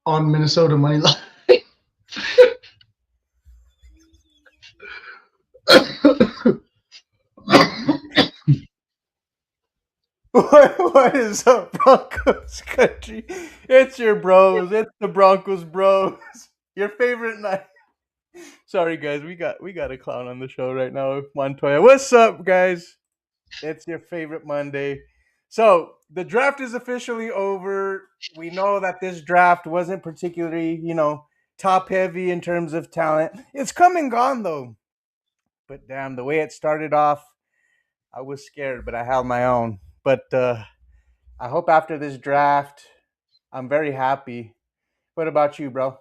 on Minnesota money line. What is up, Broncos country? It's your bros. It's the Broncos bros. Your favorite night. Sorry, guys. We got a clown on the show right now, Montoya. What's up, guys? It's your favorite Monday. So the draft is officially over. We know that this draft wasn't particularly, top heavy in terms of talent. It's come and gone though. But damn, the way it started off, I was scared, but I held my own. But I hope after this draft, I'm very happy. What about you, bro?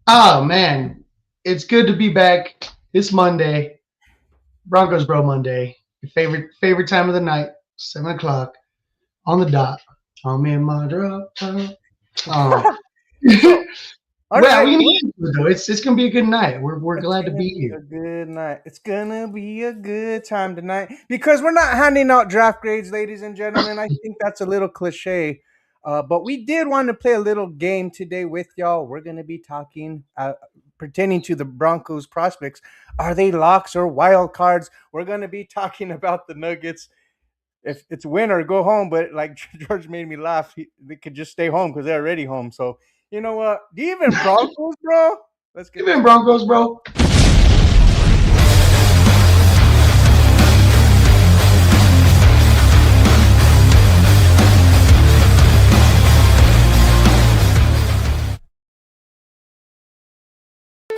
Oh man, it's good to be back. It's Monday, Broncos Bro Monday. Your favorite time of the night, 7 o'clock on the dot. I'm in my drop. Oh. So, all Well, right. we need it though. It's gonna be a good night. We're It's glad to gonna be be here. a good night. It's gonna be a good time tonight because we're not handing out draft grades, ladies and gentlemen. I think that's a little cliche, but we did want to play a little game today with y'all. We're gonna be talking pertaining to the Broncos prospects. Are they locks or wild cards? We're gonna be talking about the Nuggets. If it's win or go home, but like George made me laugh, they could just stay home because they're already home. So you know what? Even Broncos, bro. Let's get Even this. Broncos, bro.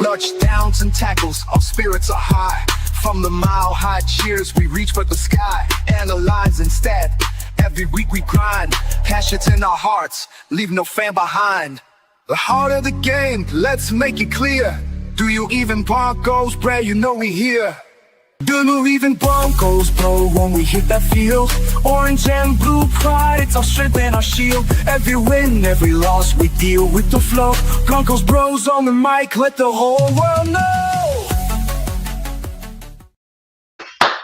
Large downs and tackles, our spirits are high. From the mile-high cheers, we reach for the sky. Analyze instead, every week we grind. Passions in our hearts, leave no fan behind. The heart of the game, let's make it clear. Do you even Broncos, bro? You know we here. Do you even Broncos, bro, when we hit that field? Orange and blue pride, it's our strength and our shield. Every win, every loss, we deal with the flow. Broncos bros on the mic, let the whole world know.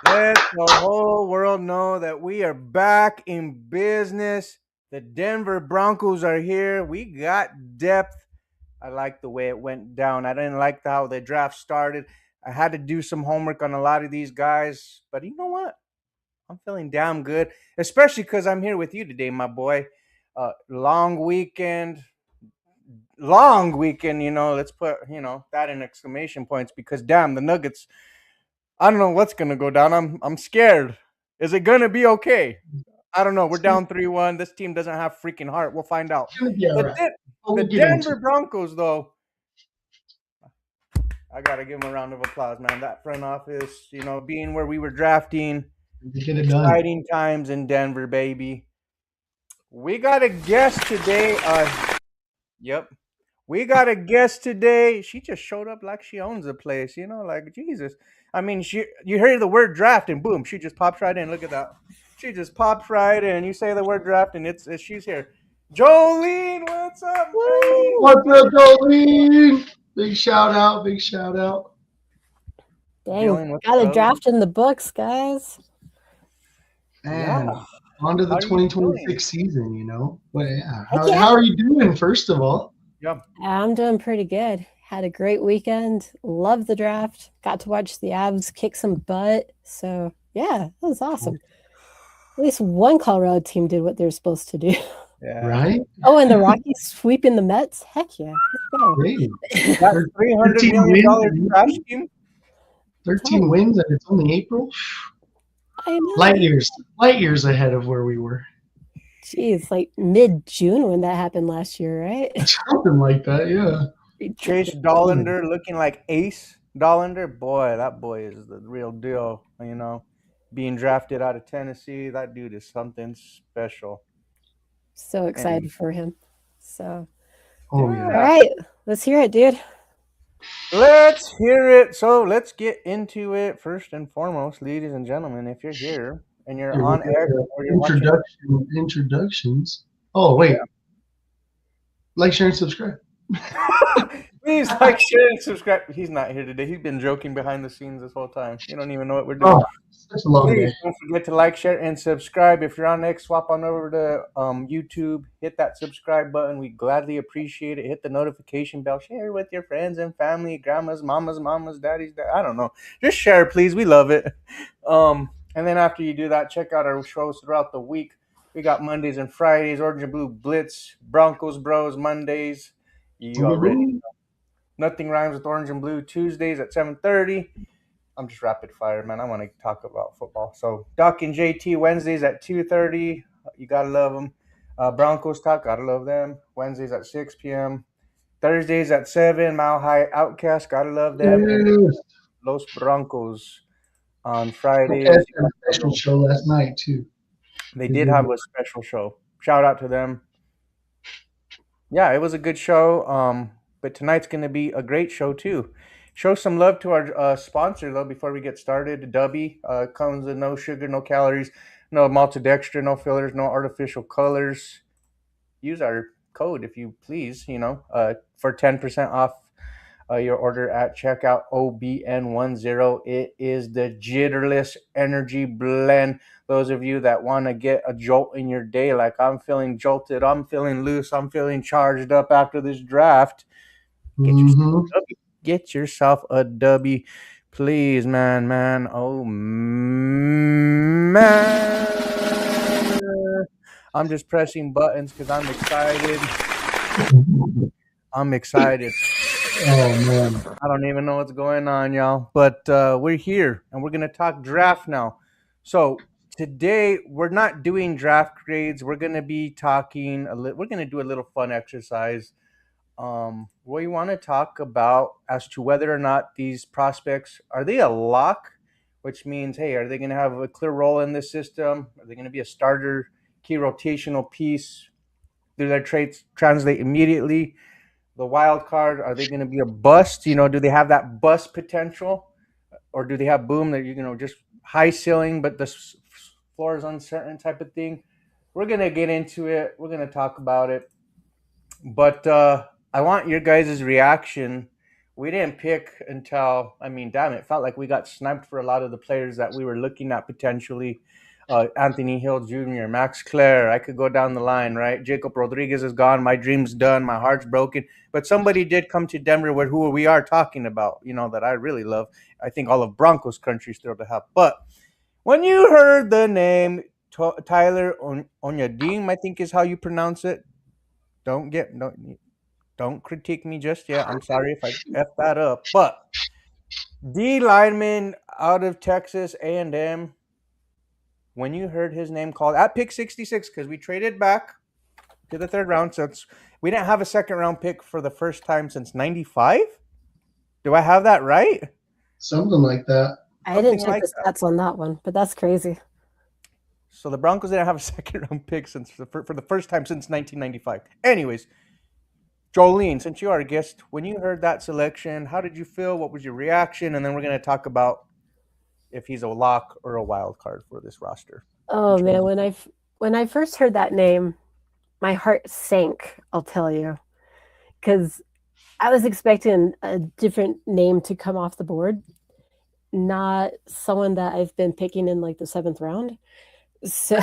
Let the whole world know that we are back in business. The Denver Broncos are here. We got depth. I like the way it went down. I didn't like how the draft started. I had to do some homework on a lot of these guys, but you know what? I'm feeling damn good, especially because I'm here with you today, my boy. Long weekend, long weekend. Let's put that in exclamation points because damn, the Nuggets. I don't know what's gonna go down. I'm scared. Is it gonna be okay? I don't know. We're It's gonna, down 3-1. This team doesn't have freaking heart. We'll find out. it's gonna be all The right. Den- But the we'll get into Denver it. Broncos, though, I gotta give them a round of applause, man. That front office, being where we were drafting, We get it done. exciting times in Denver, baby. We got a guest today. Yep. We got a guest today. She just showed up like she owns the place, like Jesus. I mean, you hear the word draft and boom, she just pops right in. Look at that. She just pops right in. You say the word draft and it's she's here. Jolene, what's up, lady? Woo! What's up, Jolene? Big shout out. Big shout out. Dang, Jolene, what's got a up? draft in the books, guys. Yeah. And on to the How are you feeling? 2026 season, you know. But yeah, Heck how yeah. are you doing, first of all? Yep. I'm doing pretty good. Had a great weekend. Loved the draft. Got to watch the Avs kick some butt. So, yeah, that was awesome. At least one Colorado team did what they're supposed to do. Yeah. Right? Oh, and the Rockies sweeping the Mets? Heck yeah. Great. That $300 13 million wins. trash team. 13 wins, and it's only April. I know. Light years ahead of where we were. Jeez, like mid-June when that happened last year, right? Something like that, yeah. Chase Dollander looking like Ace Dollander. Boy, that boy is the real deal. Being drafted out of Tennessee, that dude is something special. So excited for him. So, Oh all yeah. right, let's hear it, dude. Let's hear it. So let's get into it. First and foremost, ladies and gentlemen, if you're here and you're Here, on we'll air get the or you're watching, introductions. Oh wait. Like, share, and subscribe. Please like, share, and subscribe. He's not here today. He's been joking behind the scenes this whole time. You don't even know what we're doing. Oh, such a long Please day. don't forget to like, share, and subscribe. If you're on X, swap on over to YouTube. Hit that subscribe button. We gladly appreciate it. Hit the notification bell. Share with your friends and family, grandmas, mamas, daddies. I don't know. Just share, please. We love it. And then after you do that, check out our shows throughout the week. We got Mondays and Fridays, Orange and Blue Blitz, Broncos Bros Mondays. You already know. Nothing Rhymes with Orange and Blue Tuesdays at 7:30. I'm just rapid fire, man. I want to talk about football. So Doc and JT Wednesdays at 2:30. You gotta love them. Broncos talk, gotta love them. Wednesdays at 6 p.m. Thursdays at 7. Mile High Outcast, gotta love them. And Yes. Los Broncos on Okay, Fridays. had a special show last night too. They did have a special show. Shout out to them. Yeah, it was a good show. But tonight's going to be a great show too. Show some love to our sponsor though before we get started. Dubby comes with no sugar, no calories, no maltodextrin, no fillers, no artificial colors. Use our code if you please. For 10% off your order at checkout. OBN10. It is the Jitterless Energy Blend. Those of you that want to get a jolt in your day, like I'm feeling jolted, I'm feeling loose, I'm feeling charged up after this draft. Get yourself a dubby, please, man. Oh man, I'm just pressing buttons because I'm excited. Oh man. I don't even know what's going on, y'all. But we're here and we're gonna talk draft now. So today we're not doing draft grades. We're gonna be talking we're gonna do a little fun exercise. We want to talk about as to whether or not these prospects are they a lock, which means hey, are they gonna have a clear role in this system? Are they gonna be a starter, key rotational piece? Do their traits translate immediately? The wild card, are they going to be a bust? Do they have that bust potential, or do they have boom that just high ceiling but the floor is uncertain type of thing? We're going to get into it. We're going to talk about it, but I want your guys' reaction. We didn't pick until, damn, it felt like we got sniped for a lot of the players that we were looking at potentially. Anthony Hill Jr., Max Clare, I could go down the line, right? Jacob Rodriguez is gone. My dream's done. My heart's broken. But somebody did come to Denver with who we are talking about, that I really love. I think all of Broncos country still to have. But when you heard the name Tyler Onyadim, I think is how you pronounce it. Don't critique me just yet. I'm sorry if I F that up. But D lineman out of Texas A&M, when you heard his name called at pick 66, because we traded back to the third round, so we didn't have a second round pick for the first time since 95. Do I have that right? Something like that. I didn't check the stats on that one, but that's crazy. So the Broncos didn't have a second round pick for the first time since 1995. Anyways, Jolene, since you are a guest, when you heard that selection, how did you feel? What was your reaction? And then we're going to talk about if he's a lock or a wild card for this roster. Oh man, when I first heard that name, my heart sank, I'll tell you, because I was expecting a different name to come off the board, not someone that I've been picking in like the 7th round. So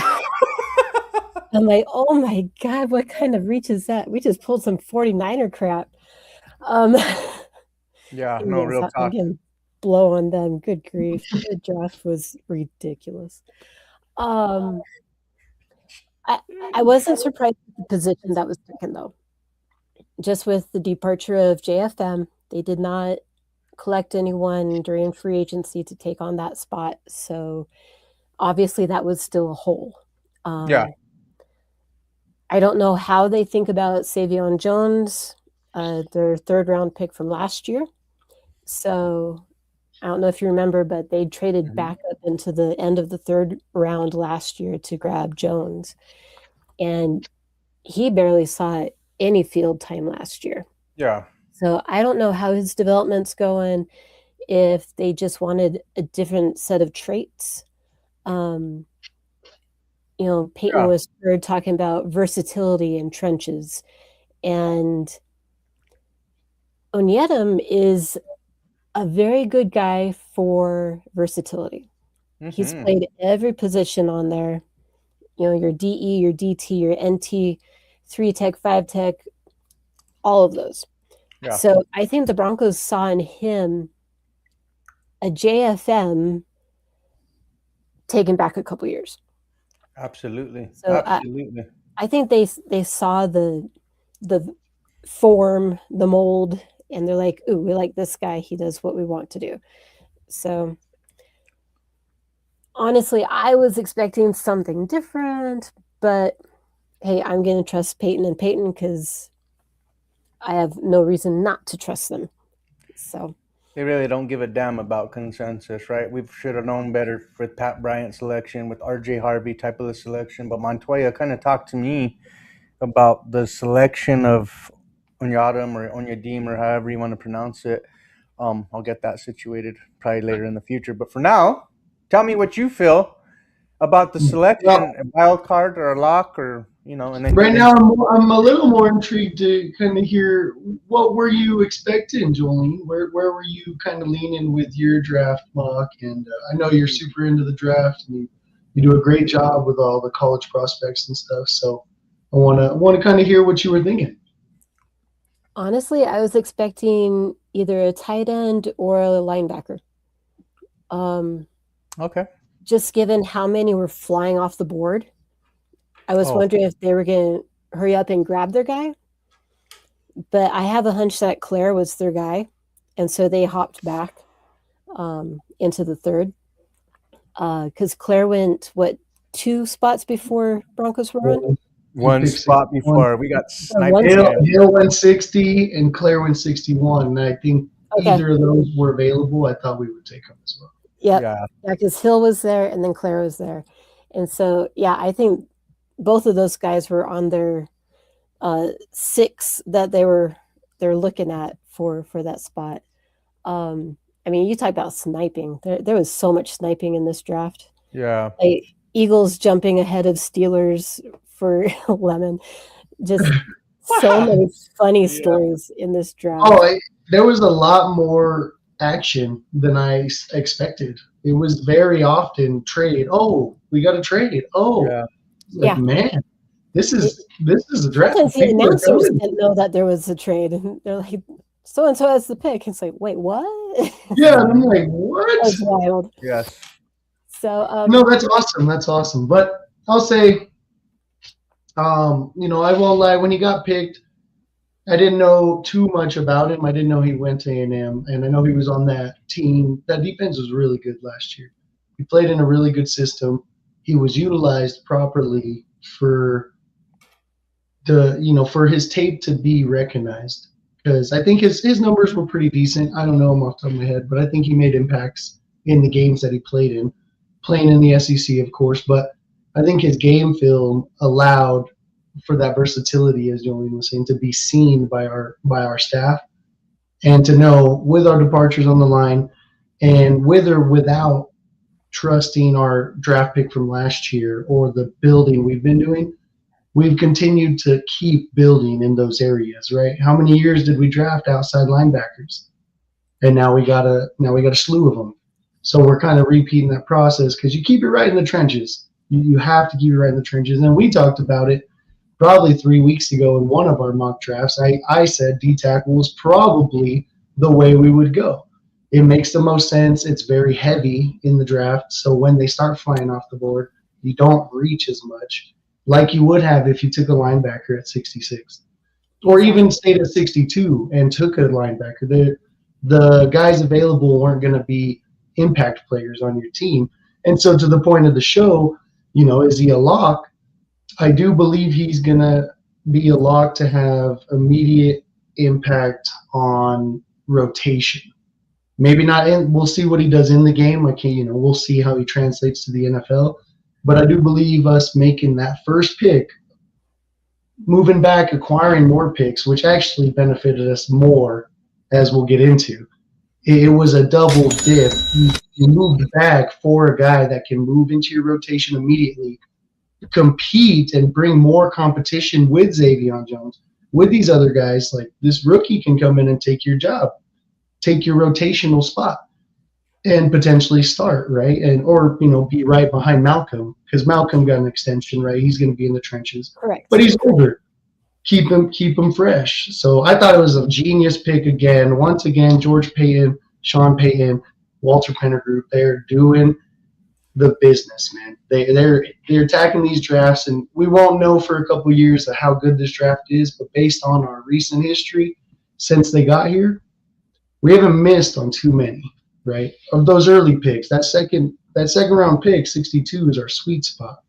I'm like, oh my God, what kind of reach is that? We just pulled some 49er crap. Yeah, no, real talk. Again, blow on them. Good grief. The draft was ridiculous. I wasn't surprised with the position that was taken, though. Just with the departure of JFM, they did not collect anyone during free agency to take on that spot. So obviously that was still a hole. Yeah. I don't know how they think about Savion Jones, their 3rd round pick from last year. So I don't know if you remember, but they traded back up into the end of the 3rd round last year to grab Jones. And he barely saw any field time last year. Yeah. So I don't know how his development's going, if they just wanted a different set of traits. Peyton was heard talking about versatility in trenches. And Onyedem is a very good guy for versatility. He's Mm-hmm. played every position on there. You know, your DE, your DT, your NT, 3 tech, 5 tech, all of those. Yeah. So I think the Broncos saw in him a JFM taken back a couple years. Absolutely. So Absolutely. I think they saw the form, the mold, and they're like, "Ooh, we like this guy. He does what we want to do." So honestly, I was expecting something different, but hey, I'm going to trust Peyton and Peyton because I have no reason not to trust them. So They really don't give a damn about consensus, right? We should have known better with Pat Bryant's selection, with RJ Harvey type of the selection. But Montoya kind of talked to me about the selection of Onyadam or Onyadim or however you want to pronounce it. I'll get that situated probably later in the future. But for now, tell me what you feel about the Well, selection, a wild card or a lock, or and then right get now into. I'm a little more intrigued to kind of hear what were you expecting, Jolene? Where were you kind of leaning with your draft mock? And I know you're super into the draft, and you do a great job with all the college prospects and stuff. So I want to kind of hear what you were thinking. honestly, I was expecting either a tight end or a linebacker. Okay. Just given how many were flying off the board, I was Oh, wondering if they were going to hurry up and grab their guy. But I have a hunch that Claire was their guy, and so they hopped back into the third because Claire went 2 spots before Broncos were on. He one picked spot 61. before we got Or sniped one Hill, spot. again. Hill went 60 and Claire went 61. And I think Okay. either of those were available. I thought we would take them as well. Yep. Yeah. Yeah, because Hill was there and then Claire was there. And so, yeah, I think both of those guys were on their 6 that they're looking at for that spot. I mean, you talk about sniping. There was so much sniping in this draft. Yeah. Like Eagles jumping ahead of Steelers for Lemon. Just so many funny stories in this draft. Oh, there was a lot more action than I expected. It was very often trade. Oh, we got to trade. Oh, Yeah. like, Yeah. man, this is a draft. Sometimes the People are announcers going. didn't know that there was a trade. And they're like, so and so has the pick. It's like, wait, what? Yeah, and I'm like, That what? was wild. Yes. So No, that's awesome. That's awesome. But I'll say, I won't lie. When he got picked, I didn't know too much about him. I didn't know he went to A&M, and I know he was on that team. That defense was really good last year. He played in a really good system. He was utilized properly for for his tape to be recognized. Because I think his numbers were pretty decent. I don't know him off the top of my head, but I think he made impacts in the games that he played in, playing in the SEC, of course. But I think his game film allowed for that versatility, as Jolene was saying, to be seen by our staff, and to know with our departures on the line, and with or without trusting our draft pick from last year or the building we've been doing, we've continued to keep building in those areas, right? How many years did we draft outside linebackers? And now we got a slew of them. So we're kind of repeating that process because you keep it right in the trenches. You have to keep it right in the trenches. And we talked about it probably 3 weeks ago in one of our mock drafts. I said D-tackle was probably the way we would go. It makes the most sense. It's very heavy in the draft. So when they start flying off the board, you don't reach as much like you would have if you took a linebacker at 66 or even stayed at 62 and took a linebacker. The guys available weren't going to be impact players on your team. And so to the point of the show, is he a lock? I do believe he's going to be a lock to have immediate impact on rotation. Maybe not in, we'll see what he does in the game. We'll see how he translates to the NFL. But I do believe us making that first pick, moving back, acquiring more picks, which actually benefited us more, as we'll get into. It was a double dip. You moved back for a guy that can move into your rotation immediately, compete and bring more competition with Xavier Jones, with these other guys, like this rookie can come in and take your job, take your rotational spot, and potentially start, right? And or be right behind Malcolm, because Malcolm got an extension, right? He's going to be in the trenches, Correct. but he's older. Keep him fresh. So I thought it was a genius pick again. Once again, George Payton, Sean Payton, Walter Penner Group, they're doing the business, man. They're attacking these drafts, and we won't know for a couple years how good this draft is. But based on our recent history since they got here, we haven't missed on too many, right? Of those early picks, that second round pick, 62, is our sweet spot.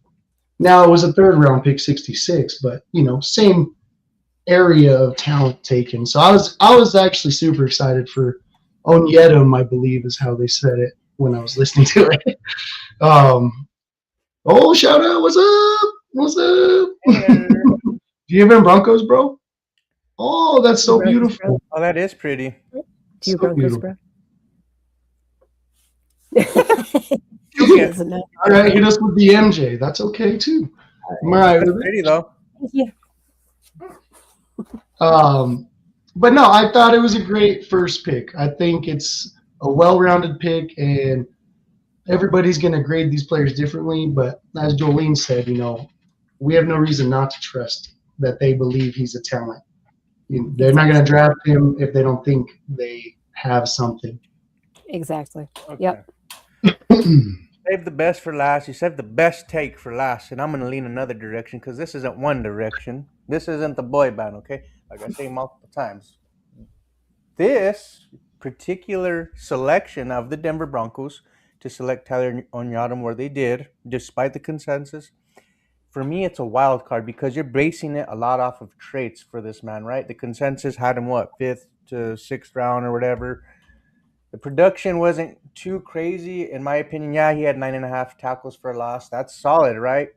Now it was a third round pick, 66, but same area of talent taken. So I was actually super excited for Onyedum, I believe is how they said it when I was listening to it. Shout out, what's up? What's up? Do you even Broncos, bro? Oh, that's so beautiful. Oh, that is pretty. Do you So Broncos, beautiful. bro? Okay. Doesn't know. All right, hit us with the MJ. That's okay too. I'm all right That's with it. pretty though. Thank you. But no, I thought it was a great first pick. I think it's a well-rounded pick, and everybody's going to grade these players differently. But as Jolene said, we have no reason not to trust that they believe he's a talent. They're not going to draft him if they don't think they have something. Exactly. Okay. Yep. Save the best for last. You saved the best take for last, and I'm going to lean another direction because this isn't one direction. This isn't the boy band, okay? Like I say multiple times. This particular selection of the Denver Broncos to select Tyler Onyadam where they did, despite the consensus, for me it's a wild card because you're basing it a lot off of traits for this man, right? The consensus had him, 5th to 6th round or whatever. The production wasn't too crazy, in my opinion. Yeah, he had 9.5 tackles for a loss. That's solid, right?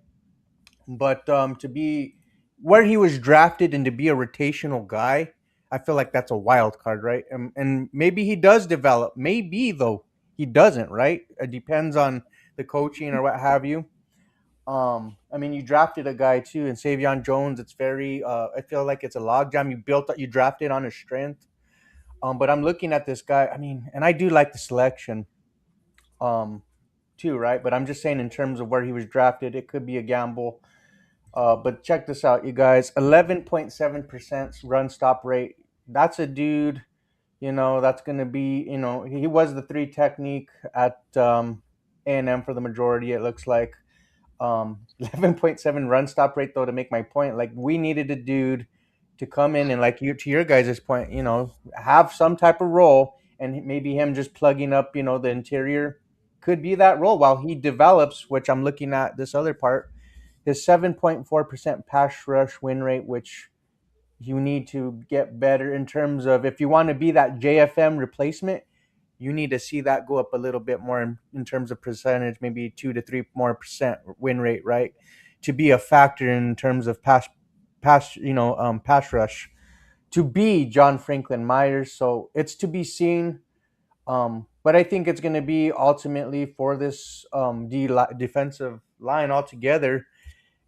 But to be where he was drafted and to be a rotational guy, I feel like that's a wild card, right? And maybe he does develop. Maybe, though, he doesn't, right? It depends on the coaching or what have you. I mean, you drafted a guy, too, in Savion Jones. It's very I feel like it's a logjam. You drafted on his strength. But I'm looking at this guy. I mean, and I do like the selection, too, right? But I'm just saying in terms of where he was drafted, it could be a gamble. But check this out, you guys. 11.7% run stop rate. That's a dude, that's going to be, he was the 3 technique at A&M for the majority, it looks like. 11.7 run stop rate, though, to make my point. Like, we needed a dude to come in and, like, to your guys' point, have some type of role, and maybe him just plugging up, the interior could be that role while he develops, which I'm looking at this other part, his 7.4% pass rush win rate, which you need to get better in terms of, if you want to be that JFM replacement, you need to see that go up a little bit more in terms of percentage, maybe 2 to 3 more percent win rate, right? To be a factor in terms of pass rush, to be John Franklin Myers. So it's to be seen. But I think it's going to be ultimately for this defensive line altogether.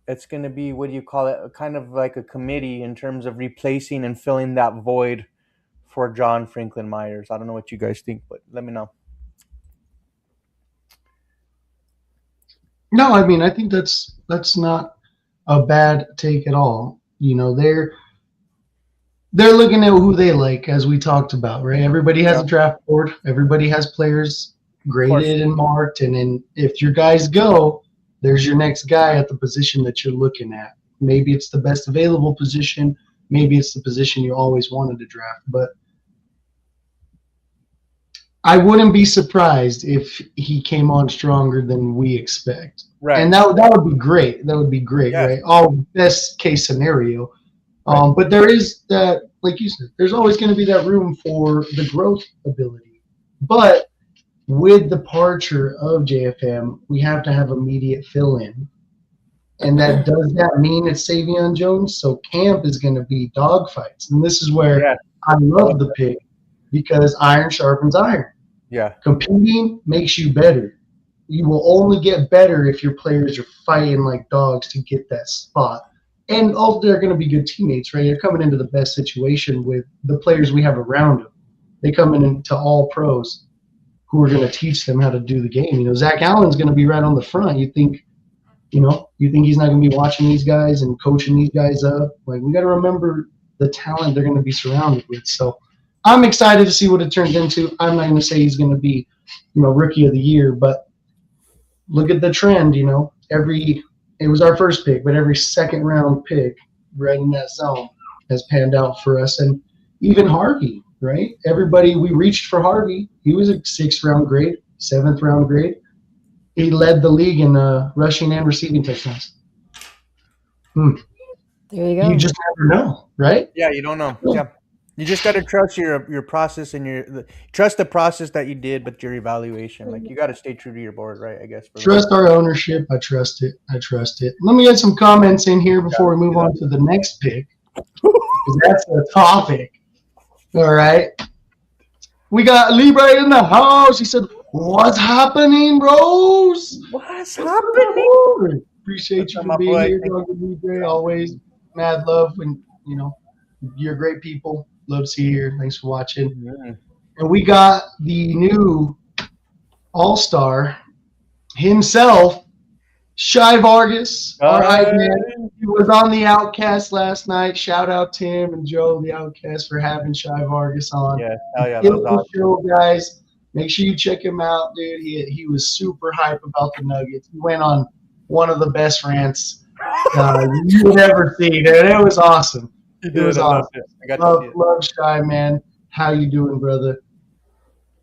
It's going to be, what do you call it? Kind of like a committee in terms of replacing and filling that void for John Franklin Myers. I don't know what you guys think, but let me know. No, I mean, I think that's not a bad take at all. They're looking at who they like, as we talked about, right? Everybody has a draft board. Everybody has players graded and marked, and then if your guys go, there's your next guy at the position that you're looking at. Maybe it's the best available position. Maybe it's the position you always wanted to draft. But I wouldn't be surprised if he came on stronger than we expect. Right. And that would be great. That would be great, right? All best case scenario. Right. But there is that, like you said, there's always going to be that room for the growth ability. But with the departure of JFM, we have to have immediate fill-in. And does that mean it's Savion Jones? So camp is going to be dogfights. And this is where I love the pick, because iron sharpens iron. Yeah. Competing makes you better. You will only get better if your players are fighting like dogs to get that spot. and all they're going to be good teammates, right? They're coming into the best situation with the players we have around them. They come into all pros who are going to teach them how to do the game. Zach Allen's going to be right on the front. You think he's not going to be watching these guys and coaching these guys up? Like, we got to remember the talent they're going to be surrounded with. So I'm excited to see what it turns into. I'm not going to say he's going to be, rookie of the year, but look at the trend. It was our first pick, but every second round pick right in that zone has panned out for us. And even Harvey, right? Everybody, we reached for Harvey. He was a 6th round grade, 7th round grade. He led the league in rushing and receiving touchdowns. There you go. You just never know, right? Yeah, you don't know. Yeah. You just got to trust your process and trust the process that you did, but your evaluation. Like, you got to stay true to your board, right? I guess. Trust our ownership. I trust it. Let me get some comments in here before we move on to the next pick, because that's the topic. All right. We got Libre in the house. He said, "What's happening, bros? What's happening?" Appreciate you for being here, Dr. Libre. Always mad love when you're great people. Love to see you here. Thanks for watching. Mm-hmm. And we got the new all-star himself, Shy Vargas, our hype man. He was on the Outcast last night. Shout out Tim and Joe, the Outcast, for having Shy Vargas on. Yeah, hell yeah, that was awesome. Show, guys. Make sure you check him out, dude. He was super hype about the Nuggets. He went on one of the best rants you would ever see, dude. It was awesome. It was awesome. Love Shy, man. How you doing, brother?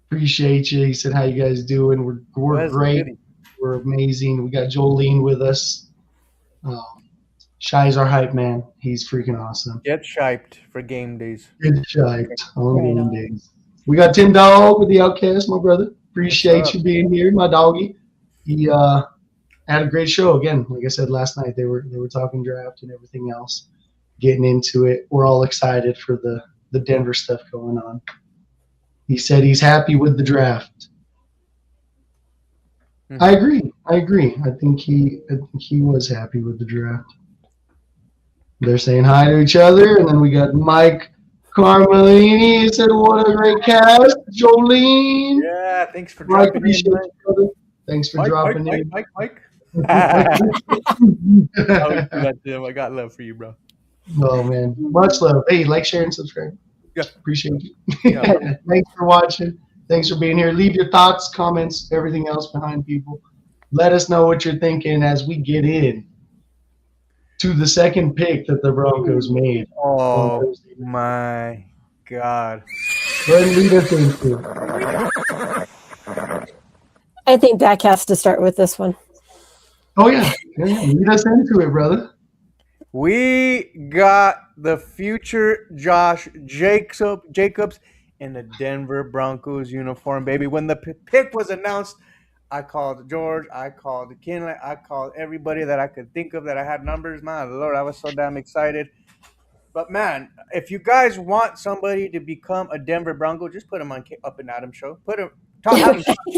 Appreciate you. He said, "How you guys doing? We're great. We're amazing. We got Jolene with us. Shy's our hype man. He's freaking awesome. Get shiped for game days. Get shiped on game days. We got Tim Dog with the Outcast, my brother. Appreciate you being here, my doggy. He had a great show again. Like I said last night, they were talking draft and everything else, getting into it. We're all excited for the Denver stuff going on. He said he's happy with the draft. Mm-hmm. I agree. I think he was happy with the draft. They're saying hi to each other, and then we got Mike Carmelini. He said, "What a great cast, Jolene." Yeah, thanks for dropping in. Thanks for dropping in. Mike. I got love for you, bro. Oh man, much love. Hey, like, share, and subscribe. Yeah, appreciate you. Yeah. Thanks for watching. Thanks for being here. Leave your thoughts, comments, everything else behind, people. Let us know what you're thinking as we get in to the second pick that the Broncos made. Oh my God! Go ahead and lead us into it. I think Dak has to start with this one. Oh yeah, lead us into it, brother. We got the future Josh Jacobs in the Denver Broncos uniform, baby. When the pick was announced, I called George, I called Kinley, I called everybody that I could think of that I had numbers. Man, Lord, I was so damn excited. But man, if you guys want somebody to become a Denver Bronco, just put him on Up and Adams show. Have him talk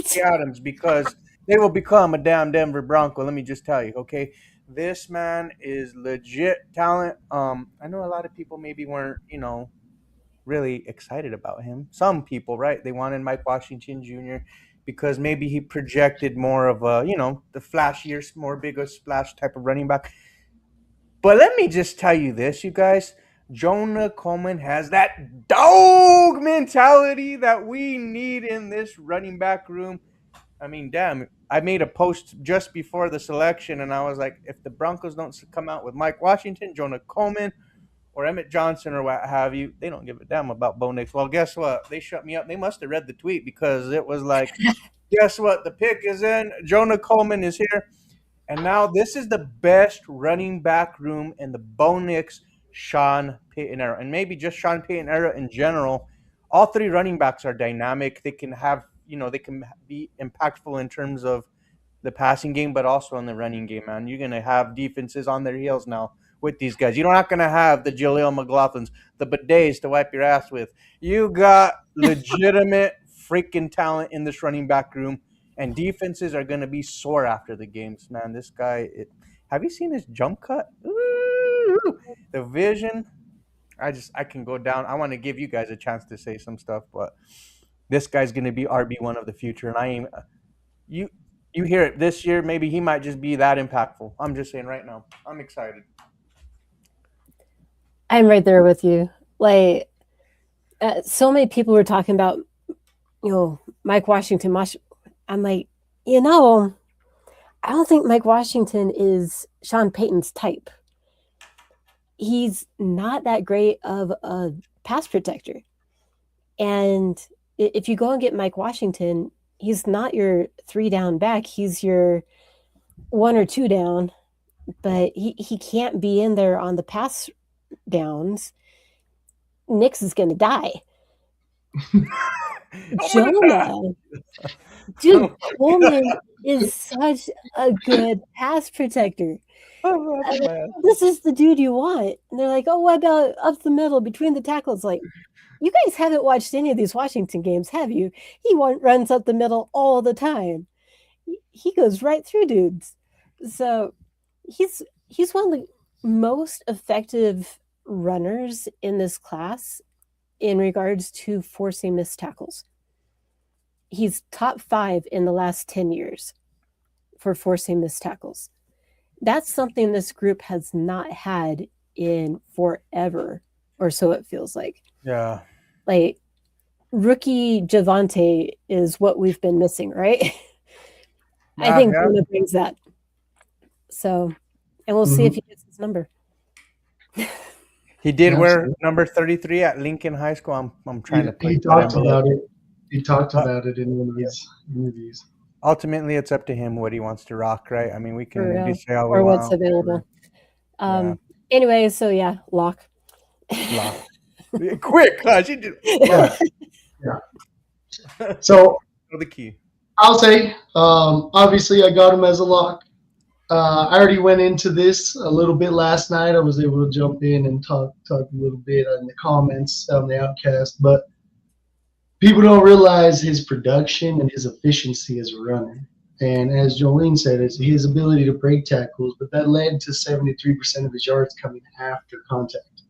to Adams, because they will become a damn Denver Bronco. Let me just tell you, okay? This man is legit talent. I know a lot of people maybe weren't, really excited about him. Some people, right? They wanted Mike Washington Jr. because maybe he projected more of a, the flashier, more bigger splash type of running back. But let me just tell you this, you guys. Jonah Coleman has that dog mentality that we need in this running back room. I mean, damn, I made a post just before the selection, and I was like, if the Broncos don't come out with Mike Washington, Jonah Coleman, or Emmett Johnson, or what have you, they don't give a damn about Bo Nix. Well, guess what? They shut me up. They must have read the tweet, because it was like, guess what? The pick is in. Jonah Coleman is here. And now this is the best running back room in the Bo Nix, Sean Payton era. And maybe just Sean Payton era in general. All three running backs are dynamic. They can have, they can be impactful in terms of the passing game, but also in the running game, man. You're going to have defenses on their heels now with these guys. You're not going to have the Jaleel McLaughlins, the bidets to wipe your ass with. You got legitimate freaking talent in this running back room, and defenses are going to be sore after the games, man. This guy, have you seen his jump cut? Ooh. The vision. I can go down. I want to give you guys a chance to say some stuff, but this guy's going to be RB1 of the future, and I ain't you. You hear it this year. Maybe he might just be that impactful. I'm just saying right now. I'm excited. I'm right there with you. Like, so many people were talking about, Mike Washington. I'm like, I don't think Mike Washington is Sean Payton's type. He's not that great of a pass protector. And if you go and get Mike Washington, he's not your 3 down back. He's your 1 or 2 down, but he can't be in there on the pass downs. Nix is going to die. Jonah. Dude, Coleman is such a good pass protector. This is the dude you want. And they're like, oh, what about up the middle between the tackles? Like, you guys haven't watched any of these Washington games, have you? He runs up the middle all the time. He goes right through dudes. So he's one of the most effective runners in this class in regards to forcing missed tackles. He's top 5 in the last 10 years for forcing missed tackles. That's something this group has not had in forever, or so it feels like. Yeah. Like, rookie Javante is what we've been missing, right? I think Jonah brings that. So, and we'll see if he gets his number. He did wear number 33 at Lincoln High School. I'm trying to play. He talked about it. He talked about it in one of his interviews. Ultimately, it's up to him what he wants to rock, right? I mean, we can say how we or want. what's available. Anyway, so yeah, lock. Quick, gosh, you did. Yeah. So the key. I'll say, obviously, I got him as a lock. I already went into this a little bit last night. I was able to jump in and talk a little bit in the comments on the Outcast, but people don't realize his production and his efficiency as a runner. And as Jolene said, it's his ability to break tackles, but that led to 73% of his yards coming after contact.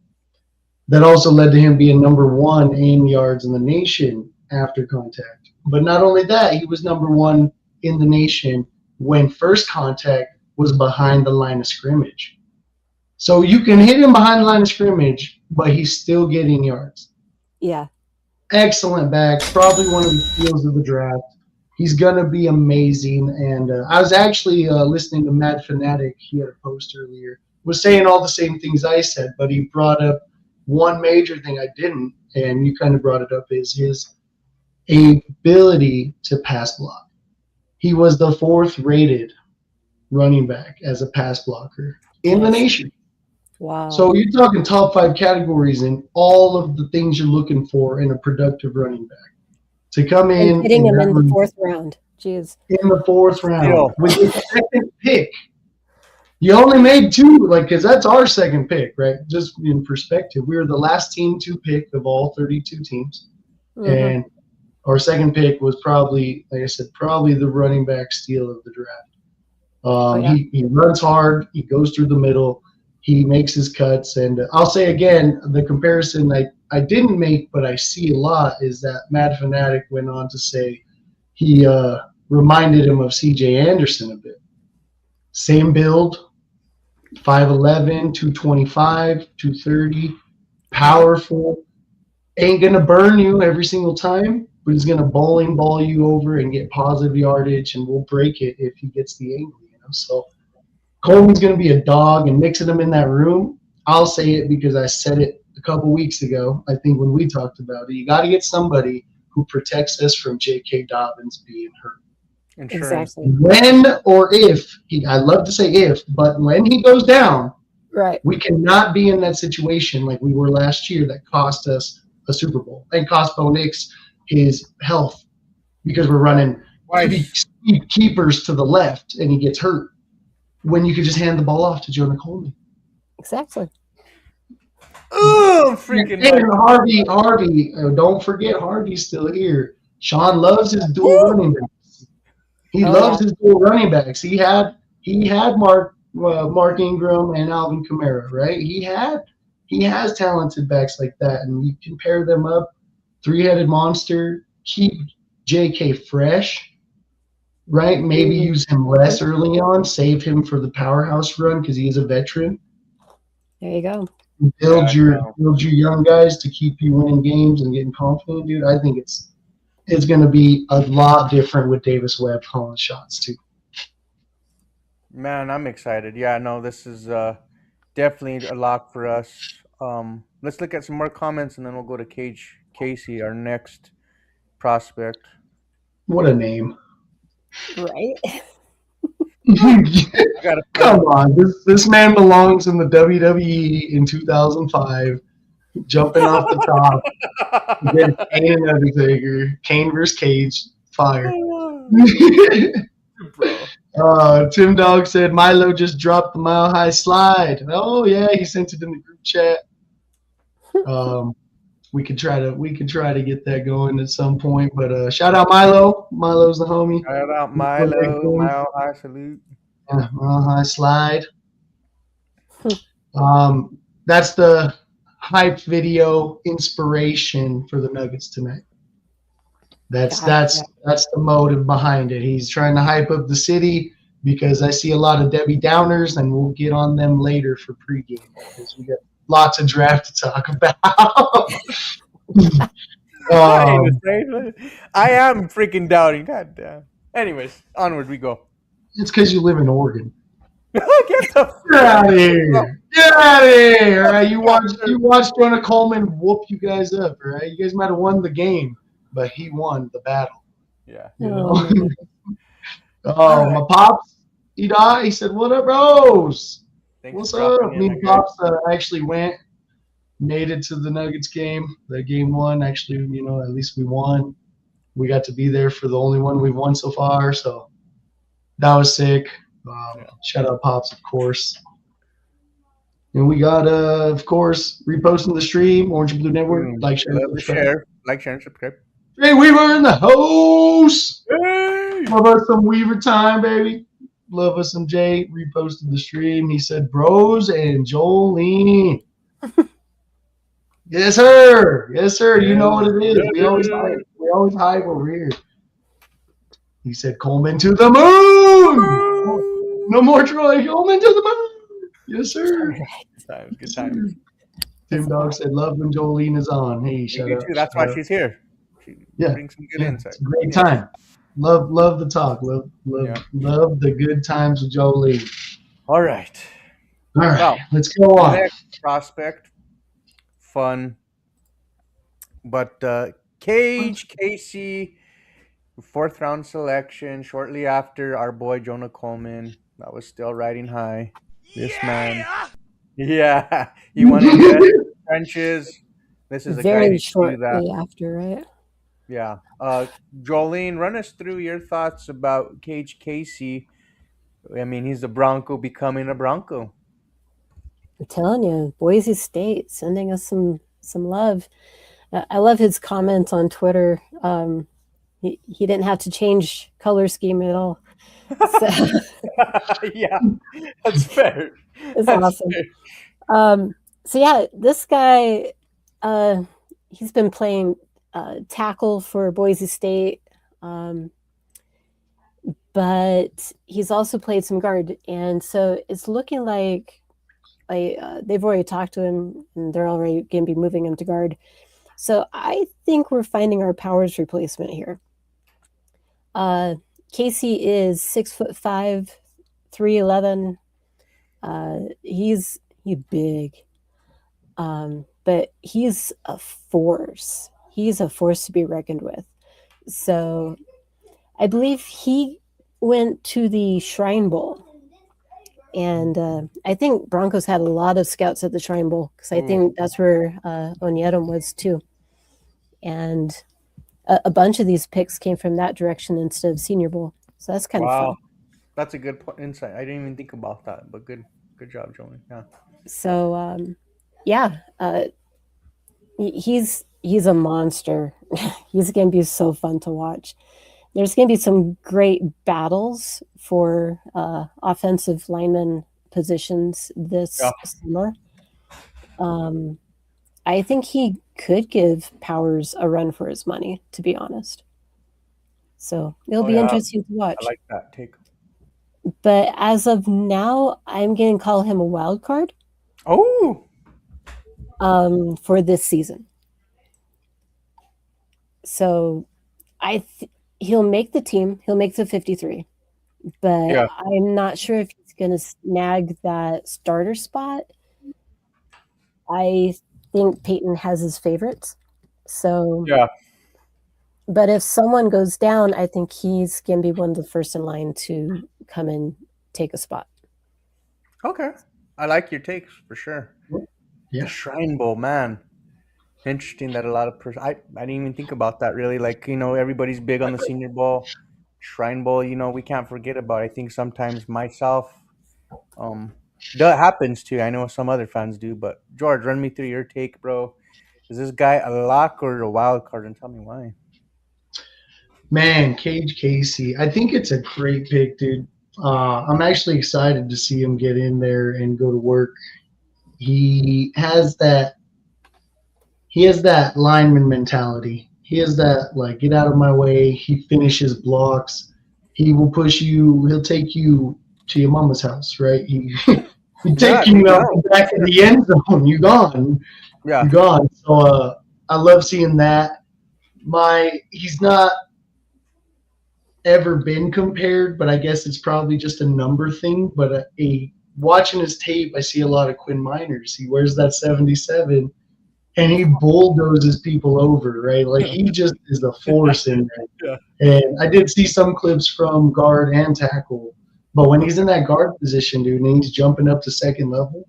That also led to him being number 1 in yards in the nation after contact. But not only that, he was number 1 in the nation when first contact was behind the line of scrimmage. So you can hit him behind the line of scrimmage, but he's still getting yards. Yeah. Excellent back, probably one of the steals of the draft. He's going to be amazing. And I was actually listening to Mad Fanatic. He had a post earlier. Was saying all the same things I said, but he brought up one major thing I didn't, and you kind of brought it up, is his ability to pass block. He was the 4th rated running back as a pass blocker in the nation. Wow. So you're talking top 5 categories in all of the things you're looking for in a productive running back. To come in and hitting him in the 4th round. Jeez. In the 4th round with the 2nd pick. You only made 2, because that's our 2nd pick, right? Just in perspective, we were the last team to pick of all 32 teams, and our 2nd pick was probably, like I said, probably the running back steal of the draft. He runs hard, he goes through the middle, he makes his cuts, and I'll say again, the comparison I didn't make, but I see a lot, is that Mad Fanatic went on to say he reminded him of C.J. Anderson a bit. Same build. 5'11", 225, 230, powerful. Ain't going to burn you every single time, but he's going to bowling ball you over and get positive yardage, and we'll break it if he gets the angle. So Coleman's going to be a dog, and mixing him in that room, I'll say it because I said it a couple weeks ago, I think when we talked about it. You got to get somebody who protects us from J.K. Dobbins being hurt. Exactly. When or if I love to say if, but when he goes down, right, we cannot be in that situation like we were last year that cost us a Super Bowl and cost Bo Nix his health because we're running keepers to the left and he gets hurt when you could just hand the ball off to Jonah Coleman. Exactly. Oh, freaking! And Harvey, don't forget Harvey's still here. Sean loves his dual running backs. He loves his dual running backs. He had Mark Mark Ingram and Alvin Kamara, right? He has talented backs like that, and you can pair them up, three-headed monster. Keep J.K. fresh, right? Maybe use him less early on, save him for the powerhouse run because he is a veteran. There you go. Build your young guys to keep you winning games and getting confident, dude. I think it's going to be a lot different with Davis Webb calling shots too. Man, I'm excited. Yeah, no, this is definitely a lock for us. Let's look at some more comments and then we'll go to Cage Casey, our next prospect. What a name! Right? Come on, this man belongs in the WWE in 2005, jumping off the top against Kane and Undertaker. Kane versus Cage, fire. Tim Dog said Milo just dropped the Mile High Slide. Oh yeah, he sent it in the group chat. We could try to get that going at some point. But shout out Milo. Milo's the homie. Shout out Milo. Mile High salute. Yeah, Mile High Slide. That's the hype video inspiration for the Nuggets tonight. That's the motive behind it. He's trying to hype up the city because I see a lot of Debbie Downers, and we'll get on them later for pregame because we got lots of draft to talk about. I am freaking doubting. God damn. Anyways, onward we go. It's because you live in Oregon. Get out of here! Get out of here! All right, you watched Jonah Coleman whoop you guys up. All right, you guys might have won the game, but he won the battle. Yeah. You know? My pops, he died. He said, "What up, bros? What's up?" Me and pops actually made it to the Nuggets game. The game one, actually, at least we won. We got to be there for the only one we've won so far, so that was sick. Shout out Pops, of course. And we got, of course, reposting the stream, Orange and Blue Network. Like, share, and subscribe. Hey, Weaver in the house. Hey. Love us some Weaver time, baby. Love us some Jay. Reposted the stream. He said, bros and Jolene. Yes, sir. Yes, sir. You know what it is. We always hype over here. He said, Coleman to the moon. No more Troy. Coleman to the moon. Yes, sir. Good times. Tim Dog said, love when Jolene is on. Hey, shut up. That's why she's here. She brings some good insight. It's a great time. Love the talk. Love the good times with Jolene. All right. Now, let's go on. Next prospect. Fun. But Cage Casey, 4th round selection, shortly after our boy Jonah Coleman. That was still riding high. This man. Yeah. He wanted to get trenches. This is a very guy shortly after, right? Yeah. Jolene, run us through your thoughts about Cage Casey. I mean, he's a Bronco becoming a Bronco. I'm telling you, Boise State sending us some love. I love his comments on Twitter. He didn't have to change color scheme at all. So, yeah, that's fair. It's awesome. Fair. So yeah, this guy, he's been playing tackle for Boise State, but he's also played some guard, and so it's looking like they've already talked to him, and they're already going to be moving him to guard. So I think we're finding our powers replacement here. Casey is 6'5", 311. He's big, but he's a force. He's a force to be reckoned with. So I believe he went to the Shrine Bowl. And I think Broncos had a lot of scouts at the Shrine Bowl because I think that's where Onyedem was too. And a bunch of these picks came from that direction instead of Senior Bowl. So that's kind of fun. That's a good insight. I didn't even think about that, but good job, Joey. Yeah. So, he's a monster. He's going to be so fun to watch. There's going to be some great battles for offensive linemen positions this Yeah. summer. I think he could give Powers a run for his money, to be honest. So it'll Oh be yeah, interesting to I watch. like that take. But as of now, I'm going to call him a wild card Oh, for this season. So he'll make the team. He'll make the 53, but yeah, I'm not sure if he's going to snag that starter spot. I think Peyton has his favorites. So, yeah. but if someone goes down, I think he's going to be one of the first in line to come and take a spot. Okay, I like your takes for sure. The Yeah. Shrine Bowl, man. Interesting that a lot of I didn't even think about that really. Like, everybody's big on the Senior Bowl, Shrine Bowl. We can't forget about. I think sometimes myself, that happens too. I know some other fans do, but George, run me through your take, bro. Is this guy a lock or a wild card? And tell me why. Man, Cage Casey. I think it's a great pick, dude. I'm actually excited to see him get in there and go to work. He has that he has that lineman mentality. He has that like get out of my way. He finishes blocks. He will push you. He'll take you to your mama's house, right? He Yeah, taking take you it out out. the back of the end zone. You gone. Yeah, You gone. So I love seeing that. He's not ever been compared, but I guess it's probably just a number thing. But watching his tape, I see a lot of Quinn Miners. He wears that 77 and he bulldozes people over, right? Like he just is a force in yeah, there. And I did see some clips from guard and tackle, but when he's in that guard position, dude, and he's jumping up to second level,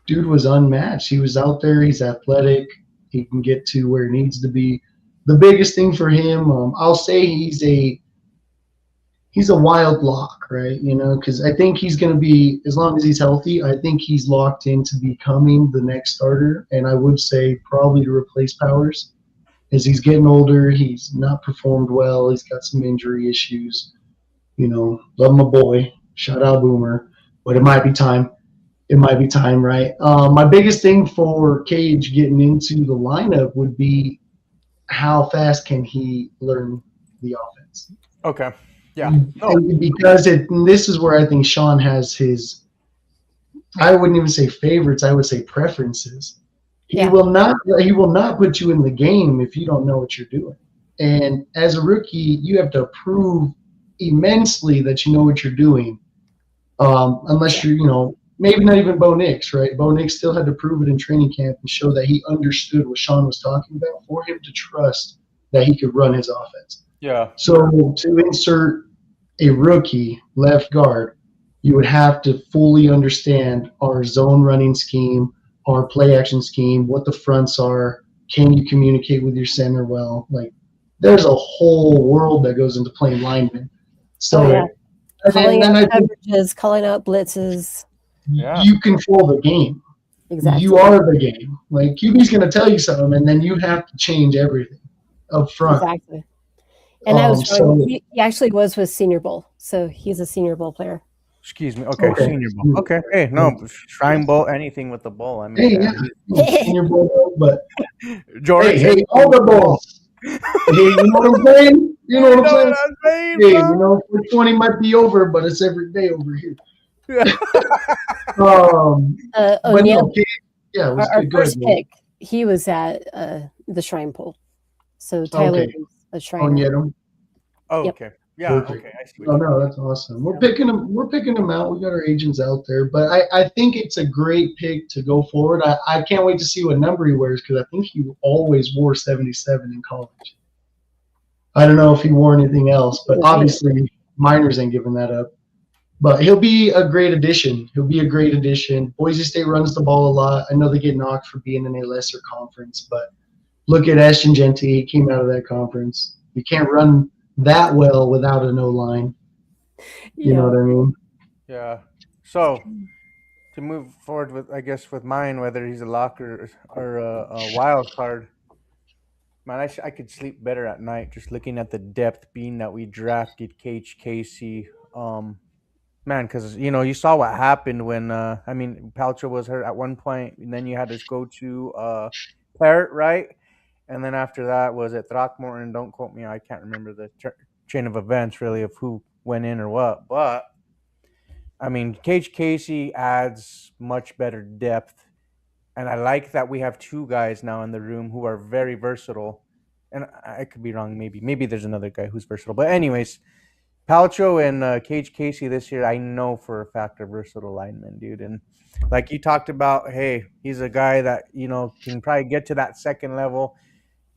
dude was unmatched. He was out there. He's athletic. He can get to where he needs to be. The biggest thing for him, I'll say he's a wild lock, right? Because I think he's going to be, as long as he's healthy, I think he's locked into becoming the next starter. And I would say probably to replace Powers. As he's getting older, he's not performed well. He's got some injury issues. Love my boy. Shout out Boomer. But it might be time. It might be time, right? My biggest thing for Cage getting into the lineup would be how fast can he learn the offense? okay, yeah. No, And because this is where I think Sean has his, I wouldn't even say favorites, I would say preferences. He Yeah. will not put you in the game if you don't know what you're doing. And as a rookie, you have to prove immensely that you know what you're doing. Unless you're, maybe not even Bo Nix, right? Bo Nix still had to prove it in training camp and show that he understood what Sean was talking about for him to trust that he could run his offense. yeah, So to insert a rookie left guard, you would have to fully understand our zone running scheme, our play action scheme, what the fronts are. Can you communicate with your center well? Like, there's a whole world that goes into playing lineman. So, Oh, yeah. and Calling then out I think coverages, calling out blitzes. yeah. you control the game. Exactly. You are the game. Like, QB's going to tell you something, and then you have to change everything up front. Exactly. And I was So wrong. He actually was with Senior Bowl, so he's a Senior Bowl player. Excuse me. Okay, okay. Senior Bowl. Okay, hey, no, Shrine Bowl, anything with the bowl. I mean, Hey, damn, yeah, senior bowl, but George. hey, all the balls. Hey, you know what I'm saying? You know what I'm saying? I'm saying, Hey, bro? 420 might be over, but it's every day over here. Yeah. But no, O'Neal, yeah, it was our good. Go ahead, first man. pick, he was at the Shrine Bowl. So Tyler Okay. was a Shriner. Onyedo. Oh, Yep. okay. Yeah. Perfect. Okay. I see. Oh no, that's awesome. We're picking them out. We got our agents out there, but I think it's a great pick to go forward. I can't wait to see what number he wears because I think he always wore 77 in college. I don't know if he wore anything else, but Right. obviously Miners ain't giving that up. But he'll be a great addition. Boise State runs the ball a lot. I know they get knocked for being in a lesser conference, but look at Ashton Genty. He came out of that conference. You can't run that well without an O-line. You know what I mean? Yeah. So to move forward with, I guess, with mine, whether he's a locker or a wild card, man, I could sleep better at night just looking at the depth, being that we drafted Cage Casey. Man, because you saw what happened when Paltrow was hurt at one point, and then you had to go to Claret, right? And then after that, was it Throckmorton? Don't quote me, I can't remember the chain of events really of who went in or what. But I mean, Cage Casey adds much better depth, and I like that we have two guys now in the room who are very versatile. And I could be wrong, maybe there's another guy who's versatile, but anyways, Paltrow and Cage Casey this year, I know for a fact are versatile linemen, dude. And like you talked about, hey, he's a guy that can probably get to that second level,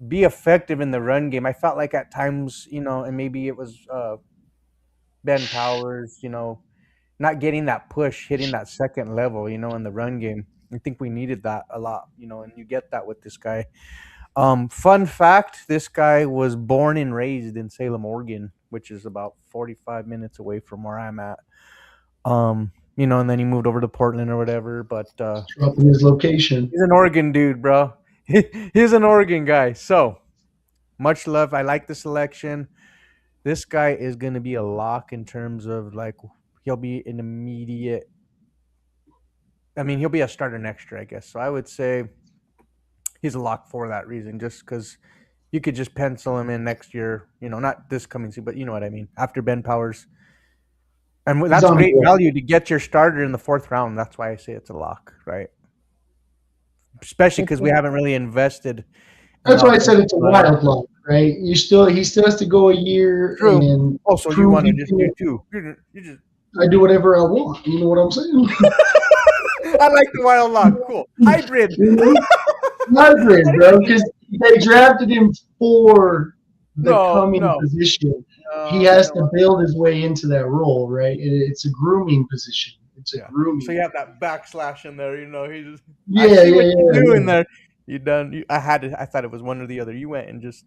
be effective in the run game. I felt like at times, and maybe it was Ben Powers, not getting that push, hitting that second level, in the run game. I think we needed that a lot, and you get that with this guy. Fun fact: this guy was born and raised in Salem, Oregon, which is about 45 minutes away from where I'm at. And then he moved over to Portland or whatever. But Dropping his location. he's an Oregon dude, bro. He's an Oregon guy. So much love. I like the selection. This guy is going to be a lock in terms of like he'll be an immediate. I mean, he'll be a starter next year, I guess. So I would say he's a lock for that reason, just because you could just pencil him in next year. Not this coming season, but you know what I mean. After Ben Powers, and He's that's on great board. value to get your starter in the 4th round. That's why I say it's a lock, right? Especially because we haven't really invested. That's why I said it's a line. wild lock, right? He still has to go a year True. and Also, you prove want to he just can. do two. You just. I do whatever I want. You know what I'm saying? I like the wild lock. Cool. Hybrid. Hybrid, bro, because they drafted him for the No, coming no. position. He You has know to what? build his way into that role, right? It's a grooming position. It's a Yeah. grooming. So you have that backslash in there. He just. Yeah, I see yeah, what you're yeah, doing yeah. there. You done. I had it. I thought it was one or the other. You went and just.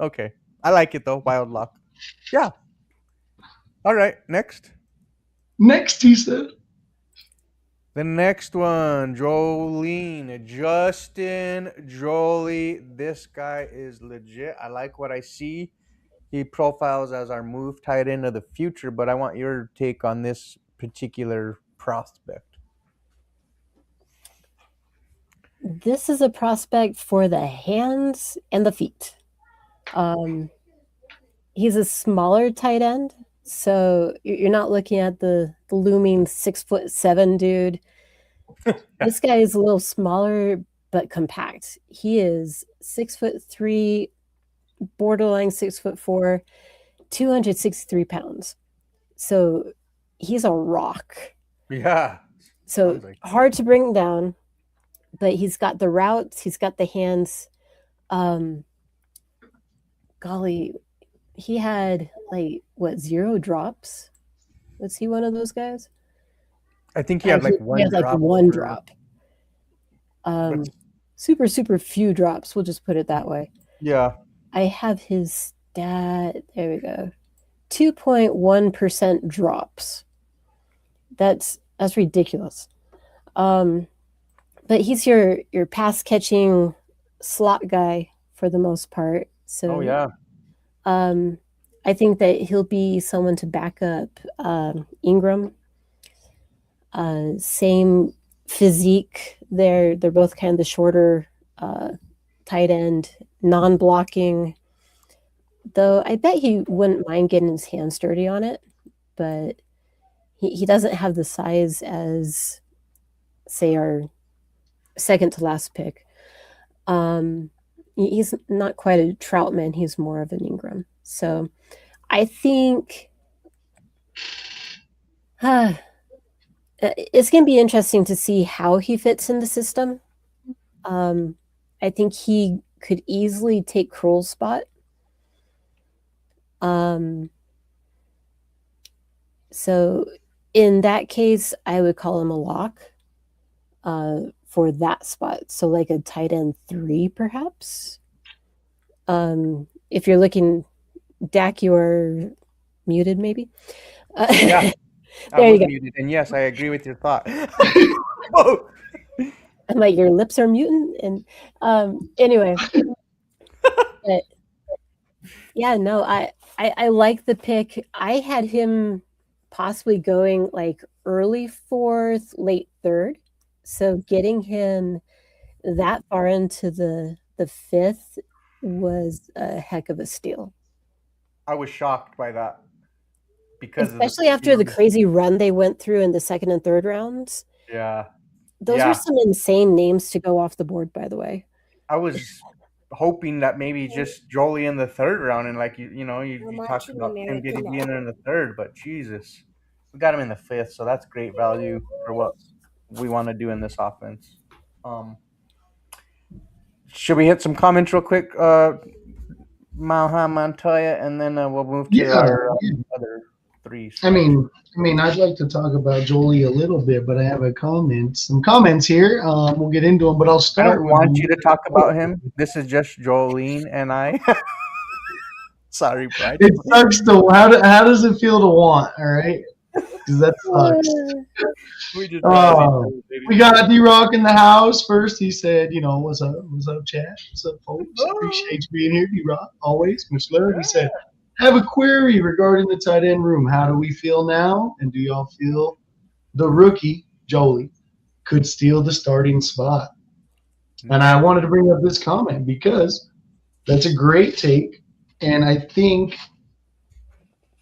Okay. I like it though. Wild lock. Yeah. All right. Next. Next, he said. The next one, Jolene, Justin Jolie. This guy is legit. I like what I see. He profiles as our move tight end of the future, but I want your take on this particular prospect. This is a prospect for the hands and the feet. He's a smaller tight end, so you're not looking at the looming 6'7" dude. This guy is a little smaller but compact. He is 6'3", borderline 6'4", 263 pounds. So he's a rock. Yeah. So hard to bring down, but he's got the routes, he's got the hands. Golly, he had 0 drops. Was he one of those guys? I think he had one drop. One drop. Super, super few drops. We'll just put it that way. Yeah. I have his stat. There we go. 2.1% drops. That's ridiculous. But he's your pass catching slot guy for the most part. So yeah. I think that he'll be someone to back up Ingram. Same physique. They're both kind of the shorter tight end, non-blocking. Though I bet he wouldn't mind getting his hands dirty on it, but he doesn't have the size as, say, our second to last pick. He's not quite a Troutman. He's more of an Ingram. So I think it's going to be interesting to see how he fits in the system. I think he could easily take Kroll's spot. So in that case, I would call him a lock for that spot. So like a tight end 3, perhaps. If you're looking, Dak, you are muted, maybe. Yeah, there you go. Muted. And yes, I agree with your thought. I'm like, your lips are mutant, and anyway. But yeah, no, I like the pick. I had him possibly going like early fourth, late third. So getting him that far into the fifth was a heck of a steal. I was shocked by that because of Especially after the crazy run they went through in the second and third rounds. Yeah. Those were some insane names to go off the board, by the way. I was hoping that maybe just Jolie in the third round, and like you talked about him getting in the third, but Jesus, we got him in the fifth, so that's great value for what we want to do in this offense. Should we hit some comments real quick, Montoya, and then we'll move to our other three. I mean, I'd like to talk about Jolie a little bit, but I have some comments here. We'll get into them, but I'll start. I don't want you to talk about him. This is just Jolene and I. Sorry, Brian. It sucks to. How does it feel to want? All right, because that sucks. We got D-Rock in the house. First, he said, what's up, chat? What's up, folks? Appreciate you being here, D-Rock. Always, much love. He said, have a query regarding the tight end room. How do we feel now? And do y'all feel the rookie, Jolie, could steal the starting spot? And I wanted to bring up this comment because that's a great take. And I think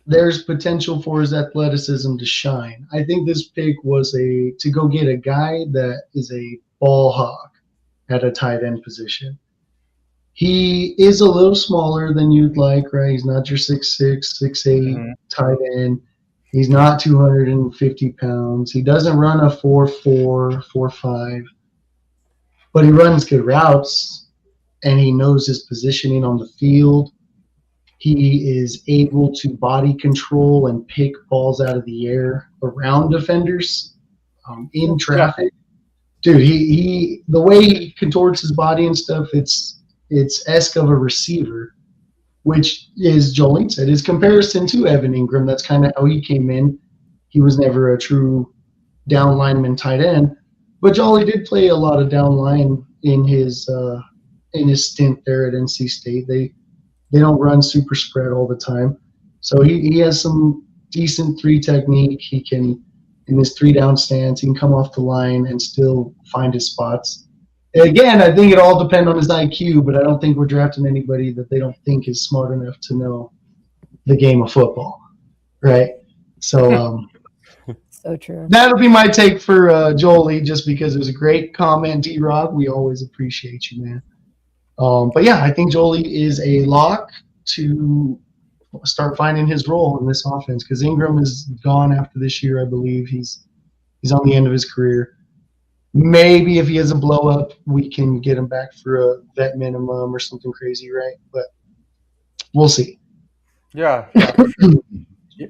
there's potential for his athleticism to shine. I think this pick was to go get a guy that is a ball hawk at a tight end position. He is a little smaller than you'd like, right? He's not your 6'6", 6'8" tight end. He's not 250 pounds. He doesn't run a 4.4, 4.5, but he runs good routes, and he knows his positioning on the field. He is able to body control and pick balls out of the air around defenders in traffic. Dude, he the way he contorts his body and stuff, it's esque of a receiver, which is, Jolene said, his comparison to Evan Ingram. That's kind of how he came in. He was never a true down lineman tight end, but Jolly did play a lot of down line in his stint there at NC State. They don't run super spread all the time, so he has some decent three technique. He can, in his 3-down stance, he can come off the line and still find his spots. Again, I think it all depends on his IQ, but I don't think we're drafting anybody that they don't think is smart enough to know the game of football, right? So so true. That'll be my take for Jolie, just because it was a great comment, D-Rock. We always appreciate you, man. But yeah, I think Jolie is a lock to start finding his role in this offense, because Ingram is gone after this year. I believe he's on the end of his career. Maybe if he has a blow up, we can get him back for a vet minimum or something crazy, right? But we'll see. Yeah.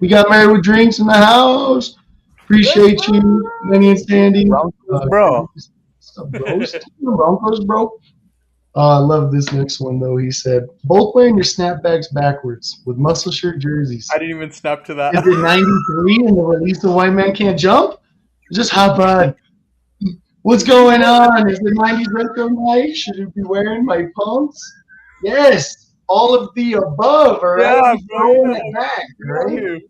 We got Married with Drinks in the house. Appreciate you, Lenny and Sandy. Bro. Broncos, bro. I love this next one, though. He said, both wearing your snapbacks backwards with muscle shirt jerseys. I didn't even snap to that. Is it 93 and the release the white man can't jump? Just hop on. What's going on? Is it 90s retro night? Should it be wearing my pumps? Yes. All of the above, all right? Yeah, bro. Back, right?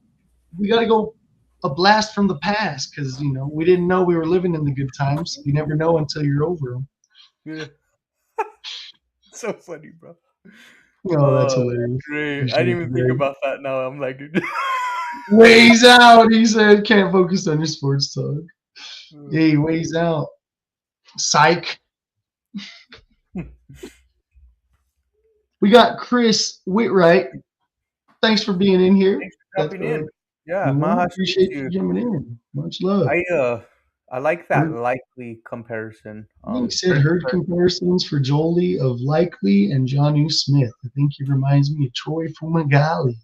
We got to go a blast from the past, because, we didn't know we were living in the good times. You never know until you're over them. Yeah. So funny, bro. Oh, that's hilarious. Great. I didn't even think about that now. I'm like, Ways out. He said, can't focus on your sports talk. Hey, ways out. Psych. We got Chris Whitwright. Thanks for being in here. Thanks for dropping in. Yeah, Maha, appreciate you coming in. Much love. I like that likely comparison. I think Sid heard comparisons for Jolie of Likely and Jonnu Smith. I think he reminds me of Troy Fumagalli.